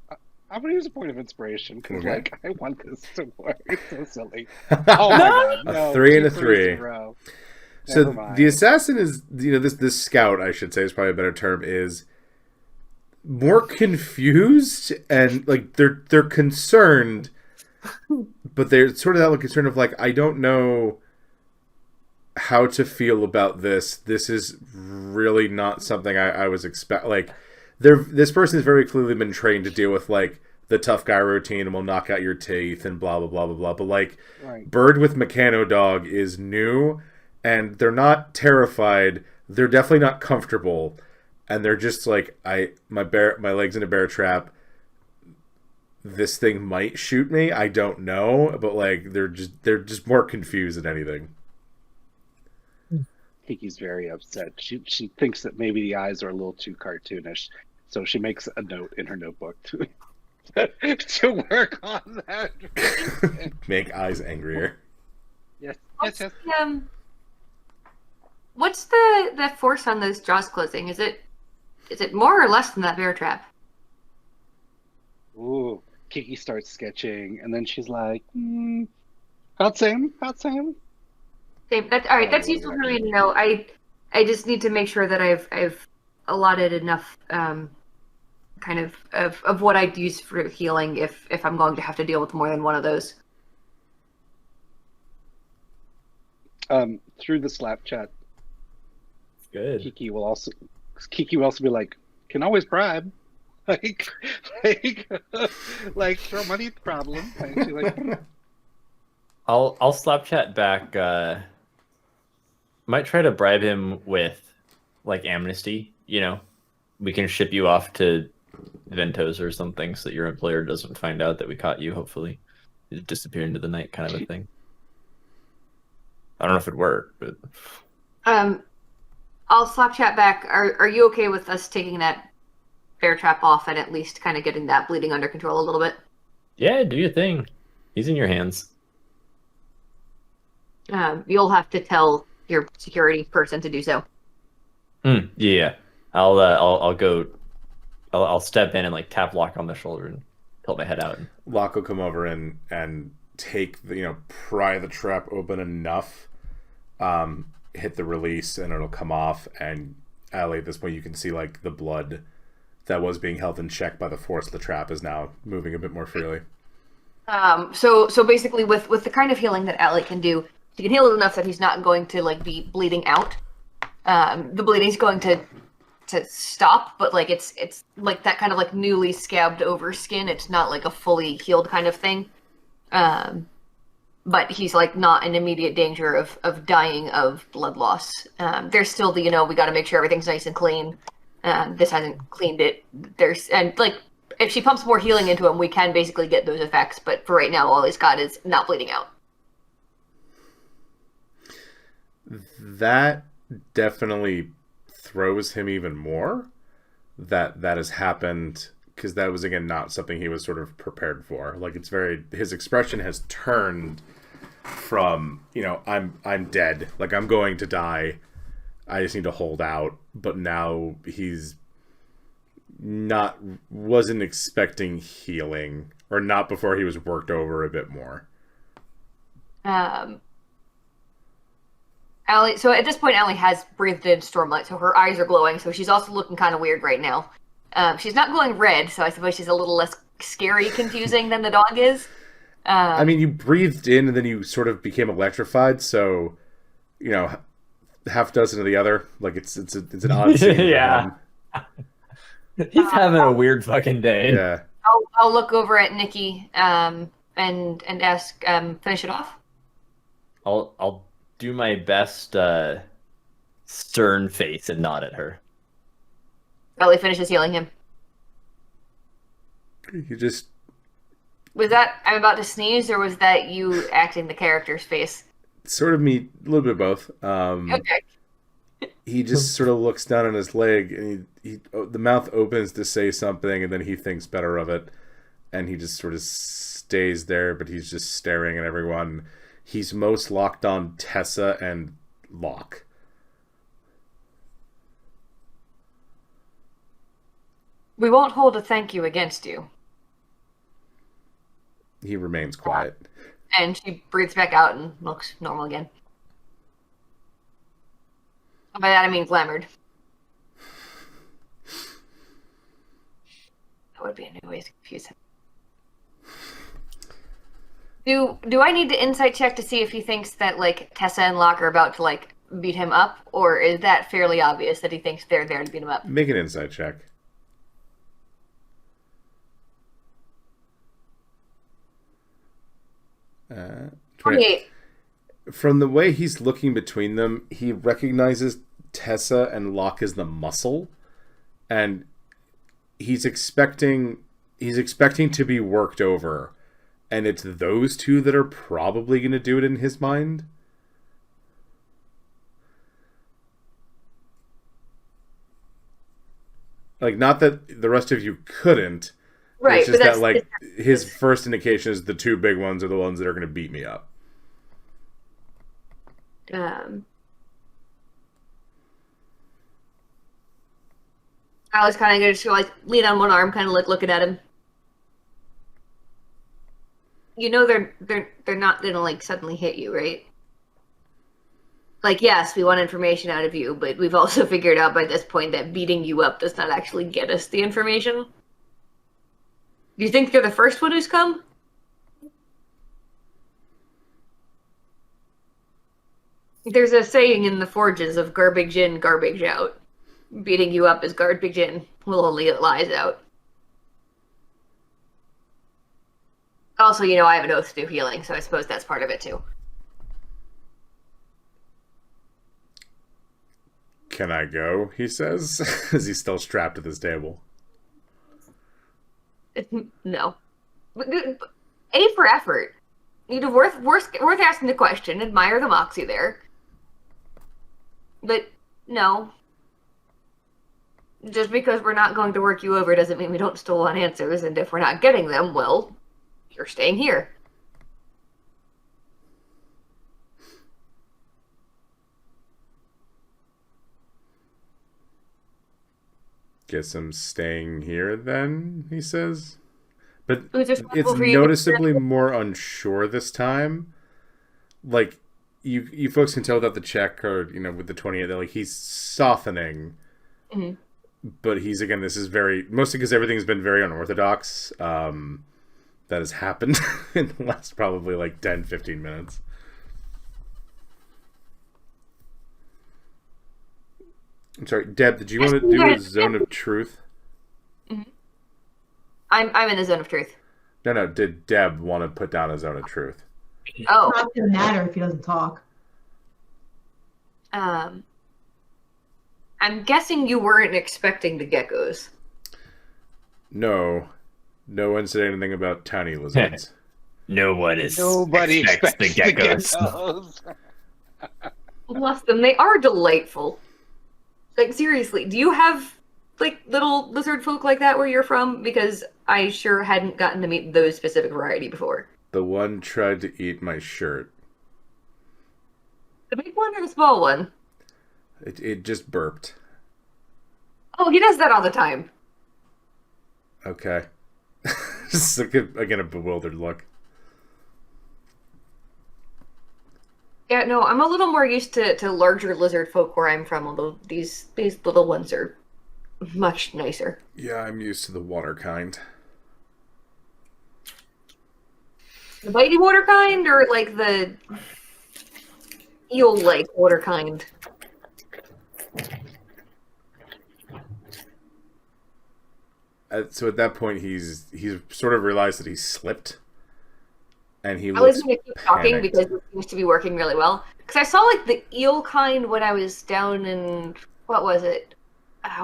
a point of inspiration because Okay. like I want this to work. It's so silly. Oh my god, A no! 3 and a 2 3. in a row. So Never mind. the assassin is, this scout, I should say, is probably a better term, is more confused and like they're concerned, but they're sort of that concern of like, I don't know how to feel about this. This is really not something I was expect. Like, this person has very clearly been trained to deal with like the tough guy routine and will knock out your teeth and blah blah blah blah blah. But like, Right. Bird with Mechano Dog is new, and they're not terrified. They're definitely not comfortable, and they're just like, my leg's in a bear trap. This thing might shoot me. I don't know, but like they're just more confused than anything. Kiki's very upset. She thinks that maybe the eyes are a little too cartoonish, so she makes a note in her notebook to to work on that. Make eyes angrier. Yes, What's, yes, yes. what's the force on those jaws closing? Is it more or less than that bear trap? Ooh, Kiki starts sketching, and then she's like, "About same, about same." Same. That's all right. Oh, That's what useful is for me to actually- know. I just need to make sure that I've allotted enough kind of what I'd use for healing if I'm going to have to deal with more than one of those. Through the Slap chat, Good. Kiki will also be like, "Can always bribe." like, like throw money at the problem. And she's like, I'll slap chat back. Might try to bribe him with like amnesty. You know, we can ship you off to Ventos or something so that your employer doesn't find out that we caught you. Hopefully, you disappear into the night, kind of a thing. I don't know if it'd work, but I'll slap chat back. Are you okay with us taking that bear trap off and at least kind of getting that bleeding under control a little bit? yeah, do your thing. He's in your hands. You'll have to tell your security person to do so. Yeah. I'll go. I'll step in and like tap Locke on the shoulder and tilt my head out. Locke will come over and take the, pry the trap open enough, hit the release, and it'll come off. And Allie, at this point, you can see like the blood that was being held in check by the force of the trap is now moving a bit more freely. So basically, with the kind of healing that Allie can do, she can heal it enough that he's not going to like be bleeding out. The bleeding's going to stop, but like it's like that kind of like newly scabbed over skin. It's not like a fully healed kind of thing. But he's like not in immediate danger of dying of blood loss. There's still the we got to make sure everything's nice and clean. This hasn't cleaned it. And like if she pumps more healing into him, we can basically get those effects. But for right now, all he's got is not bleeding out. That definitely throws him even more. That has happened, because that was again not something he was sort of prepared for. Like, it's very, his expression has turned from I'm dead, like I'm going to die, I just need to hold out. But now he's wasn't expecting healing, or not before he was worked over a bit more. Allie, so at this point, Allie has breathed in Stormlight, so her eyes are glowing, so she's also looking kind of weird right now. She's not glowing red, so I suppose she's a little less scary, confusing than the dog is. I mean, you breathed in and then you sort of became electrified, so, half dozen of the other. Like, it's an odd scene. Yeah. He's having a weird fucking day. Yeah. I'll look over at Nikki and ask, finish it off? I'll do my best stern face and nod at her. Ellie finishes healing him. You just... Was that I'm about to sneeze, or was that you acting the character's face? Sort of me, a little bit of both. Okay. He just sort of looks down on his leg, and the mouth opens to say something, and then he thinks better of it, and he just sort of stays there, but he's just staring at everyone. he's most locked on Tessa and Locke. We won't hold a thank you against you. He remains quiet. And she breathes back out and looks normal again. By that I mean glamored. That would be a new way to confuse him. Do I need to insight check to see if he thinks that like Tessa and Locke are about to like beat him up, or is that fairly obvious that he thinks they're there to beat him up? Make an insight check. Uh, 28. From the way he's looking between them, he recognizes Tessa and Locke as the muscle, and he's expecting to be worked over, and it's those two that are probably going to do it in his mind. Like, not that the rest of you couldn't. Right, It's just but that, like, his first indication is the two big ones are the ones that are going to beat me up. I was kind of going to like lean on one arm, kind of like looking at him. You know they're not going to like suddenly hit you, right? Like, yes, we want information out of you, but we've also figured out by this point that beating you up does not actually get us the information. Do you think you're the first one who's come? There's a saying in the forges of garbage in, garbage out. Beating you up is garbage in, will only get lies out. Also, you know, I have an oath to do healing, so I suppose that's part of it too. Can I go? He says, as he's still strapped to this table. No. A for effort. Worth asking the question. Admire the moxie there. But no. Just because we're not going to work you over doesn't mean we don't still want answers, and if we're not getting them, well, you're staying here. Guess I'm staying here then, he says. But It's it's noticeably more unsure this time. Like, you folks can tell without the check or, you know, with the 28 that, like, he's softening. Mm-hmm. But he's, again, this is very, mostly because everything's been very unorthodox. That has happened in the last probably, like, 10, 15 minutes. I'm sorry, Deb, did you want to do a zone of truth? Mm-hmm. I'm in a zone of truth. No, did Deb want to put down a zone of truth? Oh. It's not going to matter if he doesn't talk. I'm guessing you weren't expecting the geckos. No one said anything about tiny lizards. Nobody expects the geckos. Bless them, they are delightful. Like, seriously, do you have, like, little lizard folk like that where you're from? Because I sure hadn't gotten to meet those specific variety before. The one tried to eat my shirt. The big one or the small one? It just burped. Oh, he does that all the time. Okay. Just again, a bewildered look. Yeah, no, I'm a little more used to larger lizard folk where I'm from, although these little ones are much nicer. Yeah, I'm used to the water kind. The bitey water kind, or like the eel-like water kind? So at that point, he's sort of realized that he slipped, and he I was looks going to keep talking panicked. because it seems to be working really well. Because I saw like the eel kind when I was down in, what was it?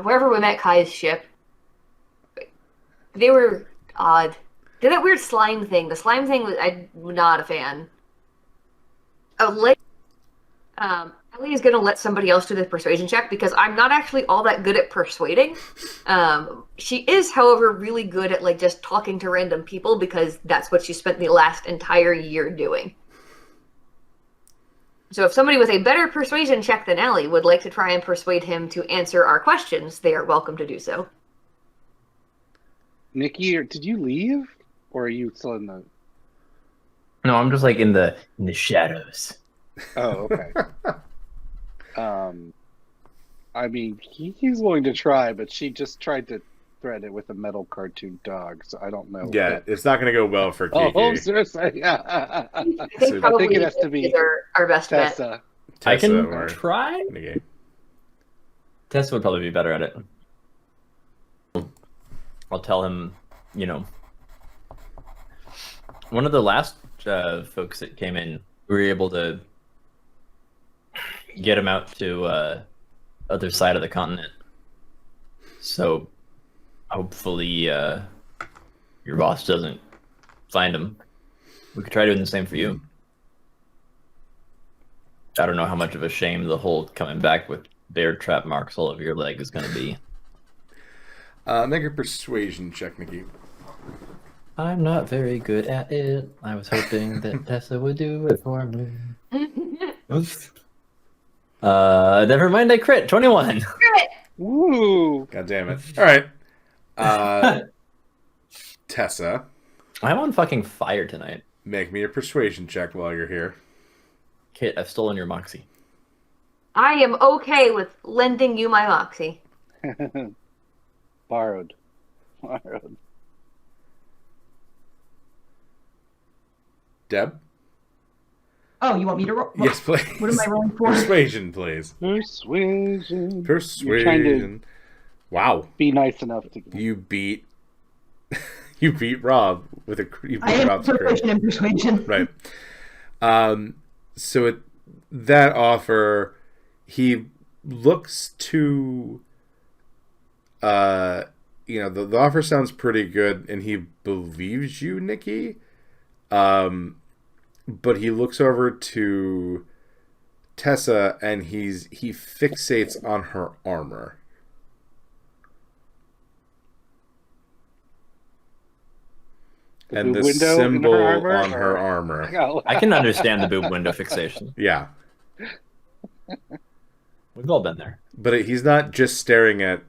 Wherever we met Kai's ship. They were odd. Did that weird slime thing. The slime thing, I'm not a fan. Ellie is going to let somebody else do the persuasion check because I'm not actually all that good at persuading. She is, however, really good at like just talking to random people because that's what she spent the last entire year doing. So if somebody with a better persuasion check than Allie would like to try and persuade him to answer our questions, they are welcome to do so. Nikki, did you leave, or are you still in the? No, I'm just like in the shadows. Oh, okay. I mean, he's willing to try, but she just tried to thread it with a metal cartoon dog, so I don't know. Yeah, it's not going to go well for Kiki. Oh, seriously? Yeah. I think So- probably I think it has to be is our best bet. Tessa. I Tessa can or try. Nikki. Tessa would probably be better at it. I'll tell him, one of the last folks that came in, we were able to get him out to other side of the continent. So hopefully your boss doesn't find him. We could try doing the same for you. I don't know how much of a shame the whole coming back with bear trap marks all over your leg is going to be. Make a persuasion check, Nikki. I'm not very good at it. I was hoping that Tessa would do it for me. Oops. Never mind, I crit. 21. Woo! God damn it. All right. Tessa, I'm on fucking fire tonight. make me a persuasion check while you're here. Kit, I've stolen your moxie. I am okay with lending you my moxie. Borrowed. Deb? Oh, you want me to roll? Yes, please. What am I rolling for? Persuasion, please. Persuasion. Persuasion. Wow. Be nice enough to. You beat Rob with you I beat am Rob's crit. persuasion and persuasion. Right. So that offer, he looks to, the offer sounds pretty good, and he believes you, Nikki. But he looks over to Tessa, and he fixates on her armor. And the window in symbol her armor, on her or- armor. I can understand the boob window fixation. Yeah. We've all been there. But he's not just staring at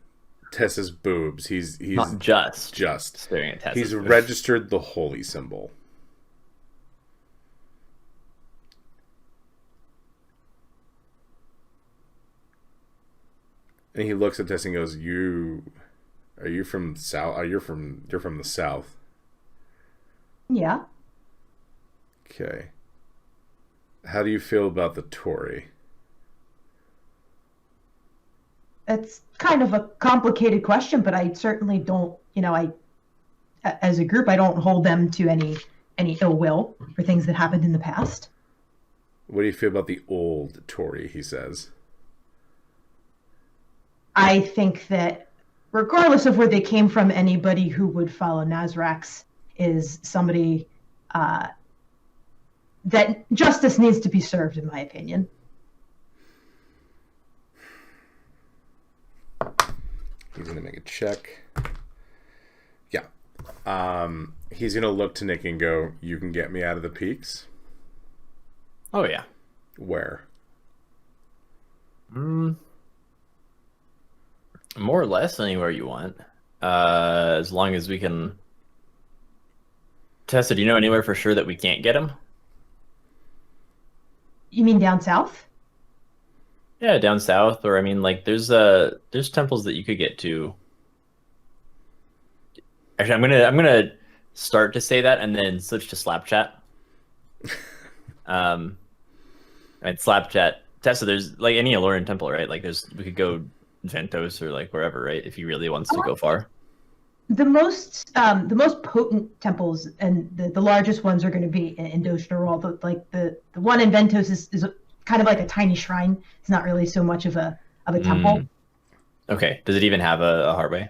Tessa's boobs. He's Not just just. staring at Tessa. He's registered the holy symbol. And he looks at Tessa and goes, Are you from South? You're from the South. Yeah. Okay. How do you feel about the Tory? It's kind of a complicated question, but I certainly don't, as a group, I don't hold them to any ill will for things that happened in the past. What do you feel about the old Tory, he says? I think that regardless of where they came from, anybody who would follow Nazrax is somebody that justice needs to be served, in my opinion. He's going to make a check. Yeah. He's going to look to Nick and go, you can get me out of the peaks? Oh, yeah. Where? More or less anywhere you want. As long as we can... Tessa, do you know anywhere for sure that we can't get him? You mean down south? Yeah, down south, or there's temples that you could get to. Actually, I'm gonna start to say that and then switch to Slapchat. Slapchat, Tessa. There's any Aloran temple, right? We could go Ventos or wherever, right? If he really wants to go far. The most potent temples and the largest ones are going to be in Doshnaral. The one in Ventos is kind of like a tiny shrine. It's not really so much of a temple. Okay. Does it even have a heartway?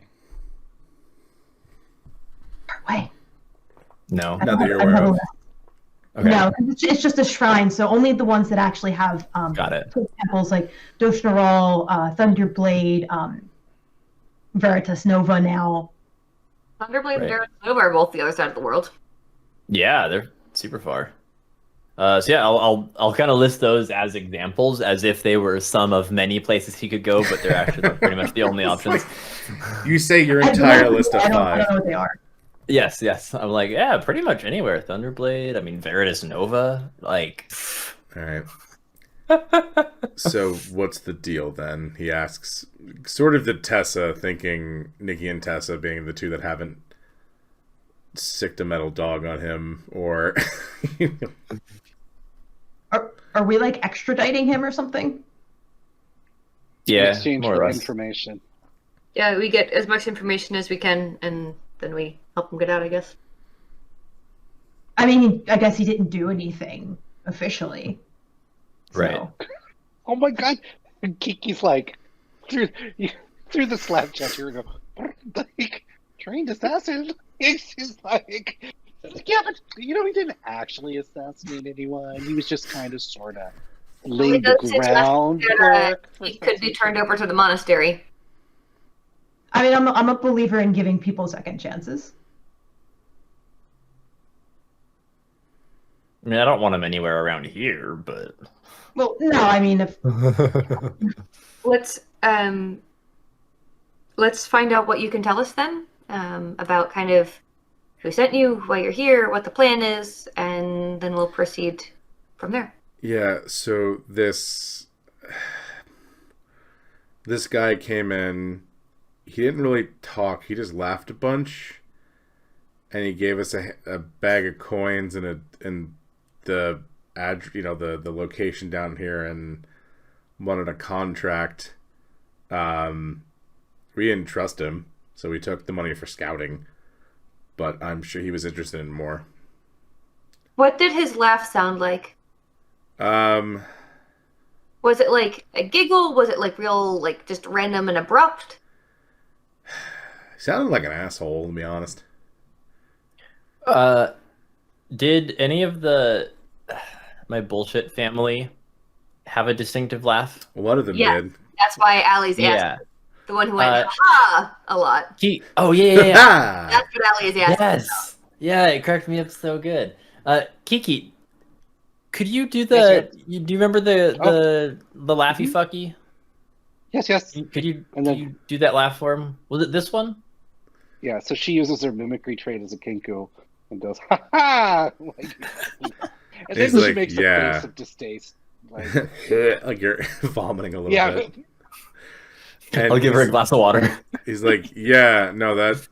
Way. No. Not that you're aware of. Okay. No, it's just a shrine. So only the ones that actually have Got it. temples like Doshnaral, Thunderblade, Veritas Nova now. Thunderblade and Right. Darren Nova are both the other side of the world. Yeah, they're super far. So yeah, I'll kind of list those as examples, as if they were some of many places he could go, but they're actually pretty much the only options. You say your I don't entire know- list of I don't 5. know what they are. Yes. I'm like, yeah, pretty much anywhere. Thunderblade. I mean, Veritas Nova. Like, All right. So what's the deal then? He asks, sort of to Tessa, thinking Nikki and Tessa being the two that haven't sicked a metal dog on him, or Are we like extraditing him or something? In yeah, exchange more or for less. information. Yeah, we get as much information as we can, and then we help him get out, I guess. I mean, I guess he didn't do anything officially. So. Right. Oh my god! And Kiki's like through the slap chat here and go like trained assassin. And she's like, yeah, but you know he didn't actually assassinate anyone. He was just kind of sort of laying the does his last groundwork. He could be turned over to the monastery. I mean, I'm a believer in giving people second chances. I mean, I don't want him anywhere around here, but Well, no, I mean, if Let's find out what you can tell us then, about kind of who sent you, why you're here, what the plan is, and then we'll proceed from there. yeah. So this guy came in. He didn't really talk. He just laughed a bunch, and he gave us a bag of coins and the the location down here, and wanted a contract. We didn't trust him, so we took the money for scouting. But I'm sure he was interested in more. What did his laugh sound like? Um, Was it like a giggle? Was it like real, like just random and abrupt? sounded like an asshole, to be honest. did any of my bullshit family have a distinctive laugh? A lot of them Yeah. did. That's why Allie's Yeah. asking. The one who went, Uh, ha, a lot. Oh yeah. That's what Allie is asking. Yes. Yeah, it cracked me up so good. Kiki, could you do Yes, do you remember the laughy Mhm. fucky? Yes. Could you And then- you do that laugh for him? Was it this one? Yeah, so she uses her mimicry trait as a kinku and goes, ha ha! Like, and then He's she like, makes yeah. a face of distaste. Like, Like you're vomiting a little yeah, bit. And I'll give her a glass of water. He's like, yeah, no, that's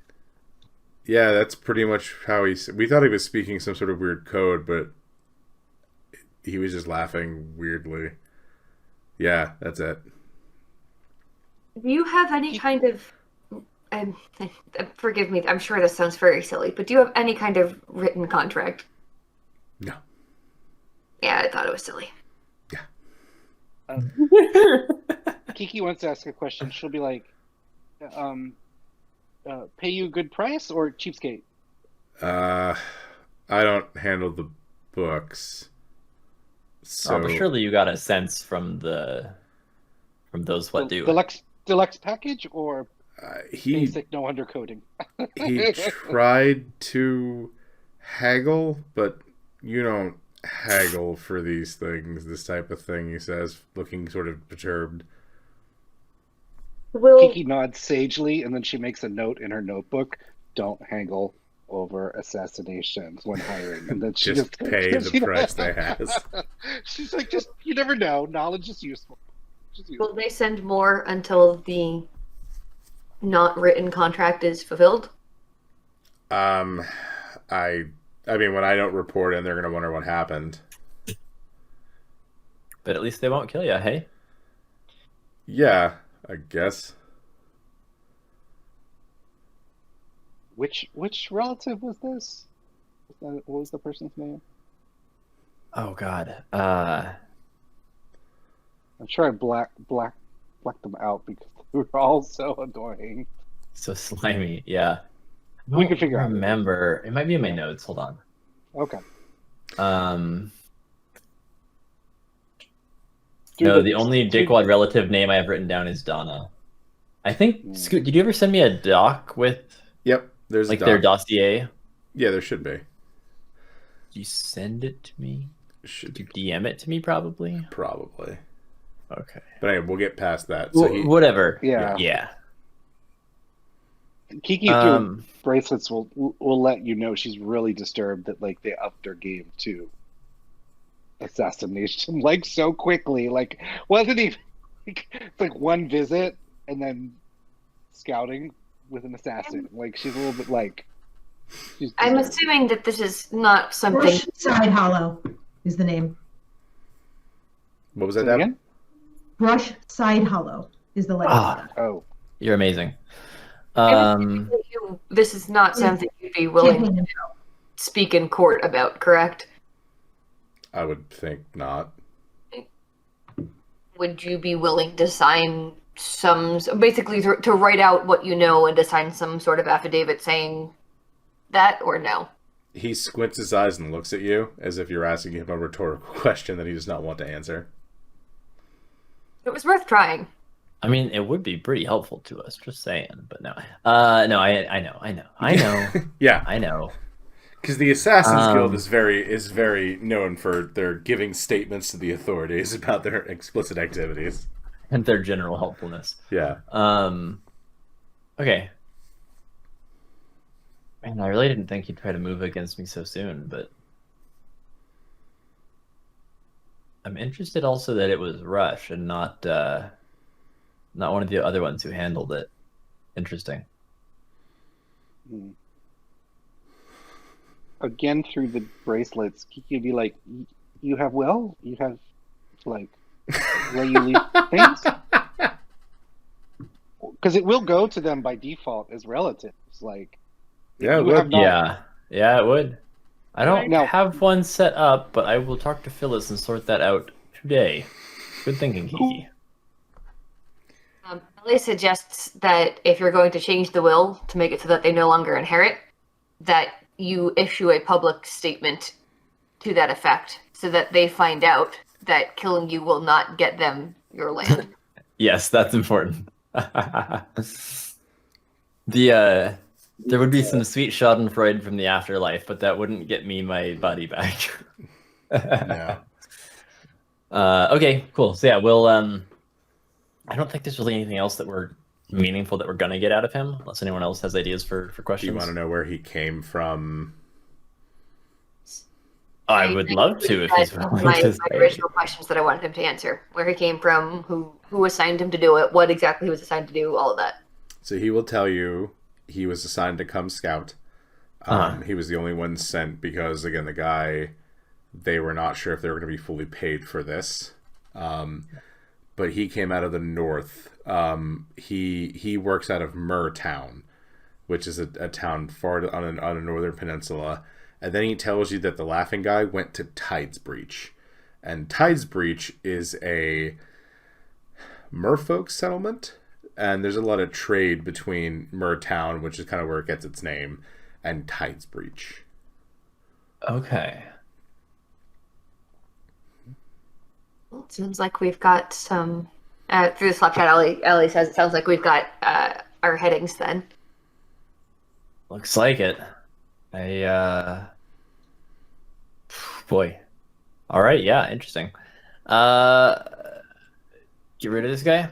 pretty much how we thought he was speaking some sort of weird code, but he was just laughing weirdly. Yeah, that's it. Do you have any kind of, forgive me, I'm sure this sounds very silly, but do you have any kind of written contract? No. Yeah, I thought it was silly. Kiki wants to ask a question. She'll be like, pay you a good price or cheapskate? I don't handle the books. So But surely you got a sense from those what do. Deluxe package or he basic no undercoding? he tried to haggle, but you don't haggle for these things, this type of thing, he says, looking sort of perturbed. Will Kiki nods sagely, and then she makes a note in her notebook: "Don't haggle over assassinations when hiring." And then she Just pay the price they has. She's like, "Just you never know. Knowledge is useful." will they send more until the not written contract is fulfilled? I mean, when I don't report in, they're gonna wonder what happened. But at least they won't kill you, hey? Yeah, I guess. Which relative was this? What was the person's name? Oh god. I'm sure I blacked them out because they were all so annoying. So slimy, yeah. We can figure out. Remember, it might be in my notes. Hold on. Okay. No, the only dickwad relative name I have written down is Donna. I think, Scoot, did you ever send me a doc with Yep, there's like a their doc. dossier? Yeah, there should be. Did you send it to me? Could you DM it to me, probably? Probably. Okay. But anyway, we'll get past that. So Whatever. Yeah. Yeah. Kiki through bracelets will let you know she's really disturbed that like they upped their game to assassination like so quickly. Like wasn't even it's like one visit and then scouting with an assassin. Like she's a little bit like. I'm assuming that this is not something. Brush Side Hollow is the name. What was Say that, that Deb? again? Brush Side Hollow is the legend. Oh, You're amazing. This is not something you'd be willing to speak in court about, correct? I would think not. Would you be willing to sign basically to write out what you know and to sign some sort of affidavit saying that, or no? He squints his eyes and looks at you as if you're asking him a rhetorical question that he does not want to answer. It was worth trying. I mean, it would be pretty helpful to us, just saying. But no, no, I know. Yeah, I know. because the Assassin's Guild is very known for their giving statements to the authorities about their explicit activities And their general helpfulness. Yeah. Okay. Man, I really didn't think he'd try to move against me so soon, but I'm interested also that it was Rush and not one of the other ones who handled it. Interesting. Again, through the bracelets, Kiki would be like, "You have will? You have like where you leave things?" Because it will go to them by default as relatives. Like, Yeah, you have not- Yeah, it would. I don't Now- have one set up, but I will talk to Phyllis and sort that out today. Good thinking, Kiki. Ellie suggests that if you're going to change the will to make it so that they no longer inherit, that you issue a public statement to that effect so that they find out that killing you will not get them your land. Yes, that's important. There would be some sweet schadenfreude from the afterlife, but that wouldn't get me my body back. Yeah. Okay, cool. So yeah, we'll I don't think there's really anything else that we're meaningful that we're gonna get out of him, unless anyone else has ideas for Do questions. you want to know where he came from? I would love to if he's willing my to say. original questions that I wanted him to answer: where he came from, who assigned him to do it, what exactly he was assigned to do, all of that. So he will tell you he was assigned to come scout. He was the only one sent because, again, the guy, they were not sure if they were going to be fully paid for this. But he came out of the north. He works out of Murtown, which is a town far on a northern peninsula. And then he tells you that the laughing guy went to Tidesbreach. And Tidesbreach is a merfolk settlement. And there's a lot of trade between Murtown, which is kind of where it gets its name, and Tidesbreach. Okay. Well, it sounds like we've got some through the Slack chat. Ellie says it sounds like we've got our headings then. Looks like it. Boy. All right, yeah, interesting. Get rid of this guy?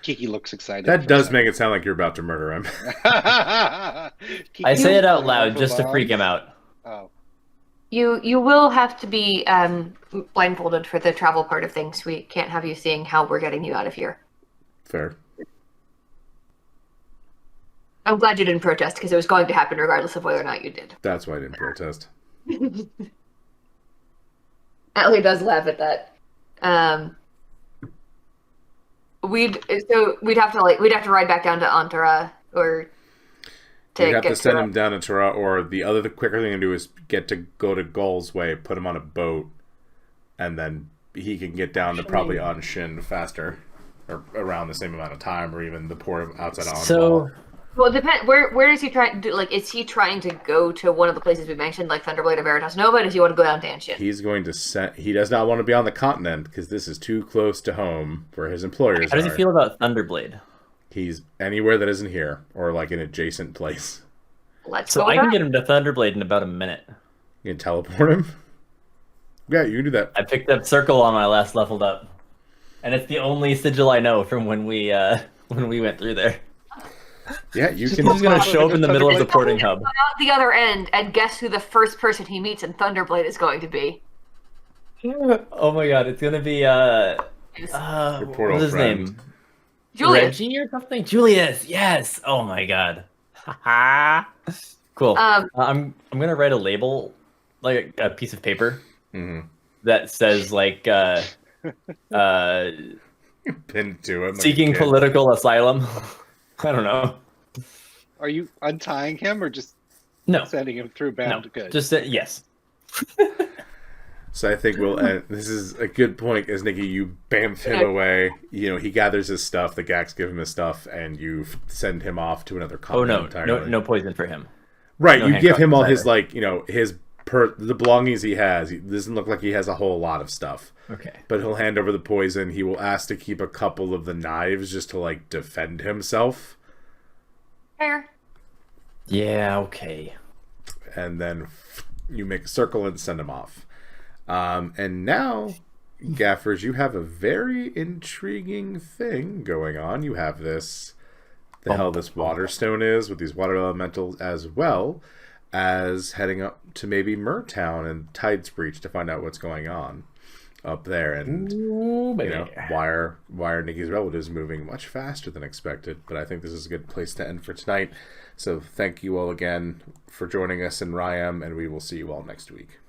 Kiki looks excited. That for does a make it sound like you're about to murder him. Kiki I say it out looks loud like just to a freak him out. Oh, You will have to be blindfolded for the travel part of things. We can't have you seeing how we're getting you out of here. Fair. I'm glad you didn't protest because it was going to happen regardless of whether or not you did. That's why I didn't protest. Ellie does laugh at that. We'd have to ride back down to Antara or You have to send to him down to Tara, or the quicker thing to do is get to go to Gull's Way, put him on a boat, and then he can get down to probably Anshin faster, or around the same amount of time, or even the port outside of So, Well, it depends. Where is he trying to do? Like, is he trying to go to one of the places we mentioned, like Thunderblade or Veritas Nova? Or does he want to go down to Anshin? He's going to send. He does not want to be on the continent because this is too close to home for his employers. how does he feel about Thunderblade? He's anywhere that isn't here, or like an adjacent place. Let's So go I can back. get him to Thunderblade in about a minute. You can teleport him. Yeah, you can do that. I picked up Circle on my last leveled up, and it's the only sigil I know from when we went through there. Yeah, you He's can. just gonna show up in the middle of the porting hub. Out the other end, and guess who the first person he meets in Thunderblade is going to be? Oh my god, it's gonna be Your what portal was his friend. name? Julius. Reggie or something? Julius, yes. Oh my god. Cool. I'm gonna write a label, like a piece of paper that says like Pinned to him. Like seeking political asylum. I don't know. Are you untying him or just No. sending him through bound? No. Good. Just yes. So I think we'll end. This is a good point, as Nikki, you bamf him away. You know, he gathers his stuff, the Gax give him his stuff, and you send him off to another Oh continent no, entirely. no poison for him. Right, no you give him all handcuffs his, like, you know, the belongings he has. He doesn't look like he has a whole lot of stuff. Okay. But he'll hand over the poison. He will ask to keep a couple of the knives just to, like, defend himself. Fair. Yeah. Okay. And then you make a circle and send him off. And now, Gaffers, you have a very intriguing thing going on. You have this, the hell this water stone is, with these water elementals, as well as heading up to maybe Murtown and Tide's Breach to find out what's going on up there. And Ooh, you know, why are Nikki's relatives moving much faster than expected? But I think this is a good place to end for tonight. So thank you all again for joining us in Ryam, and we will see you all next week.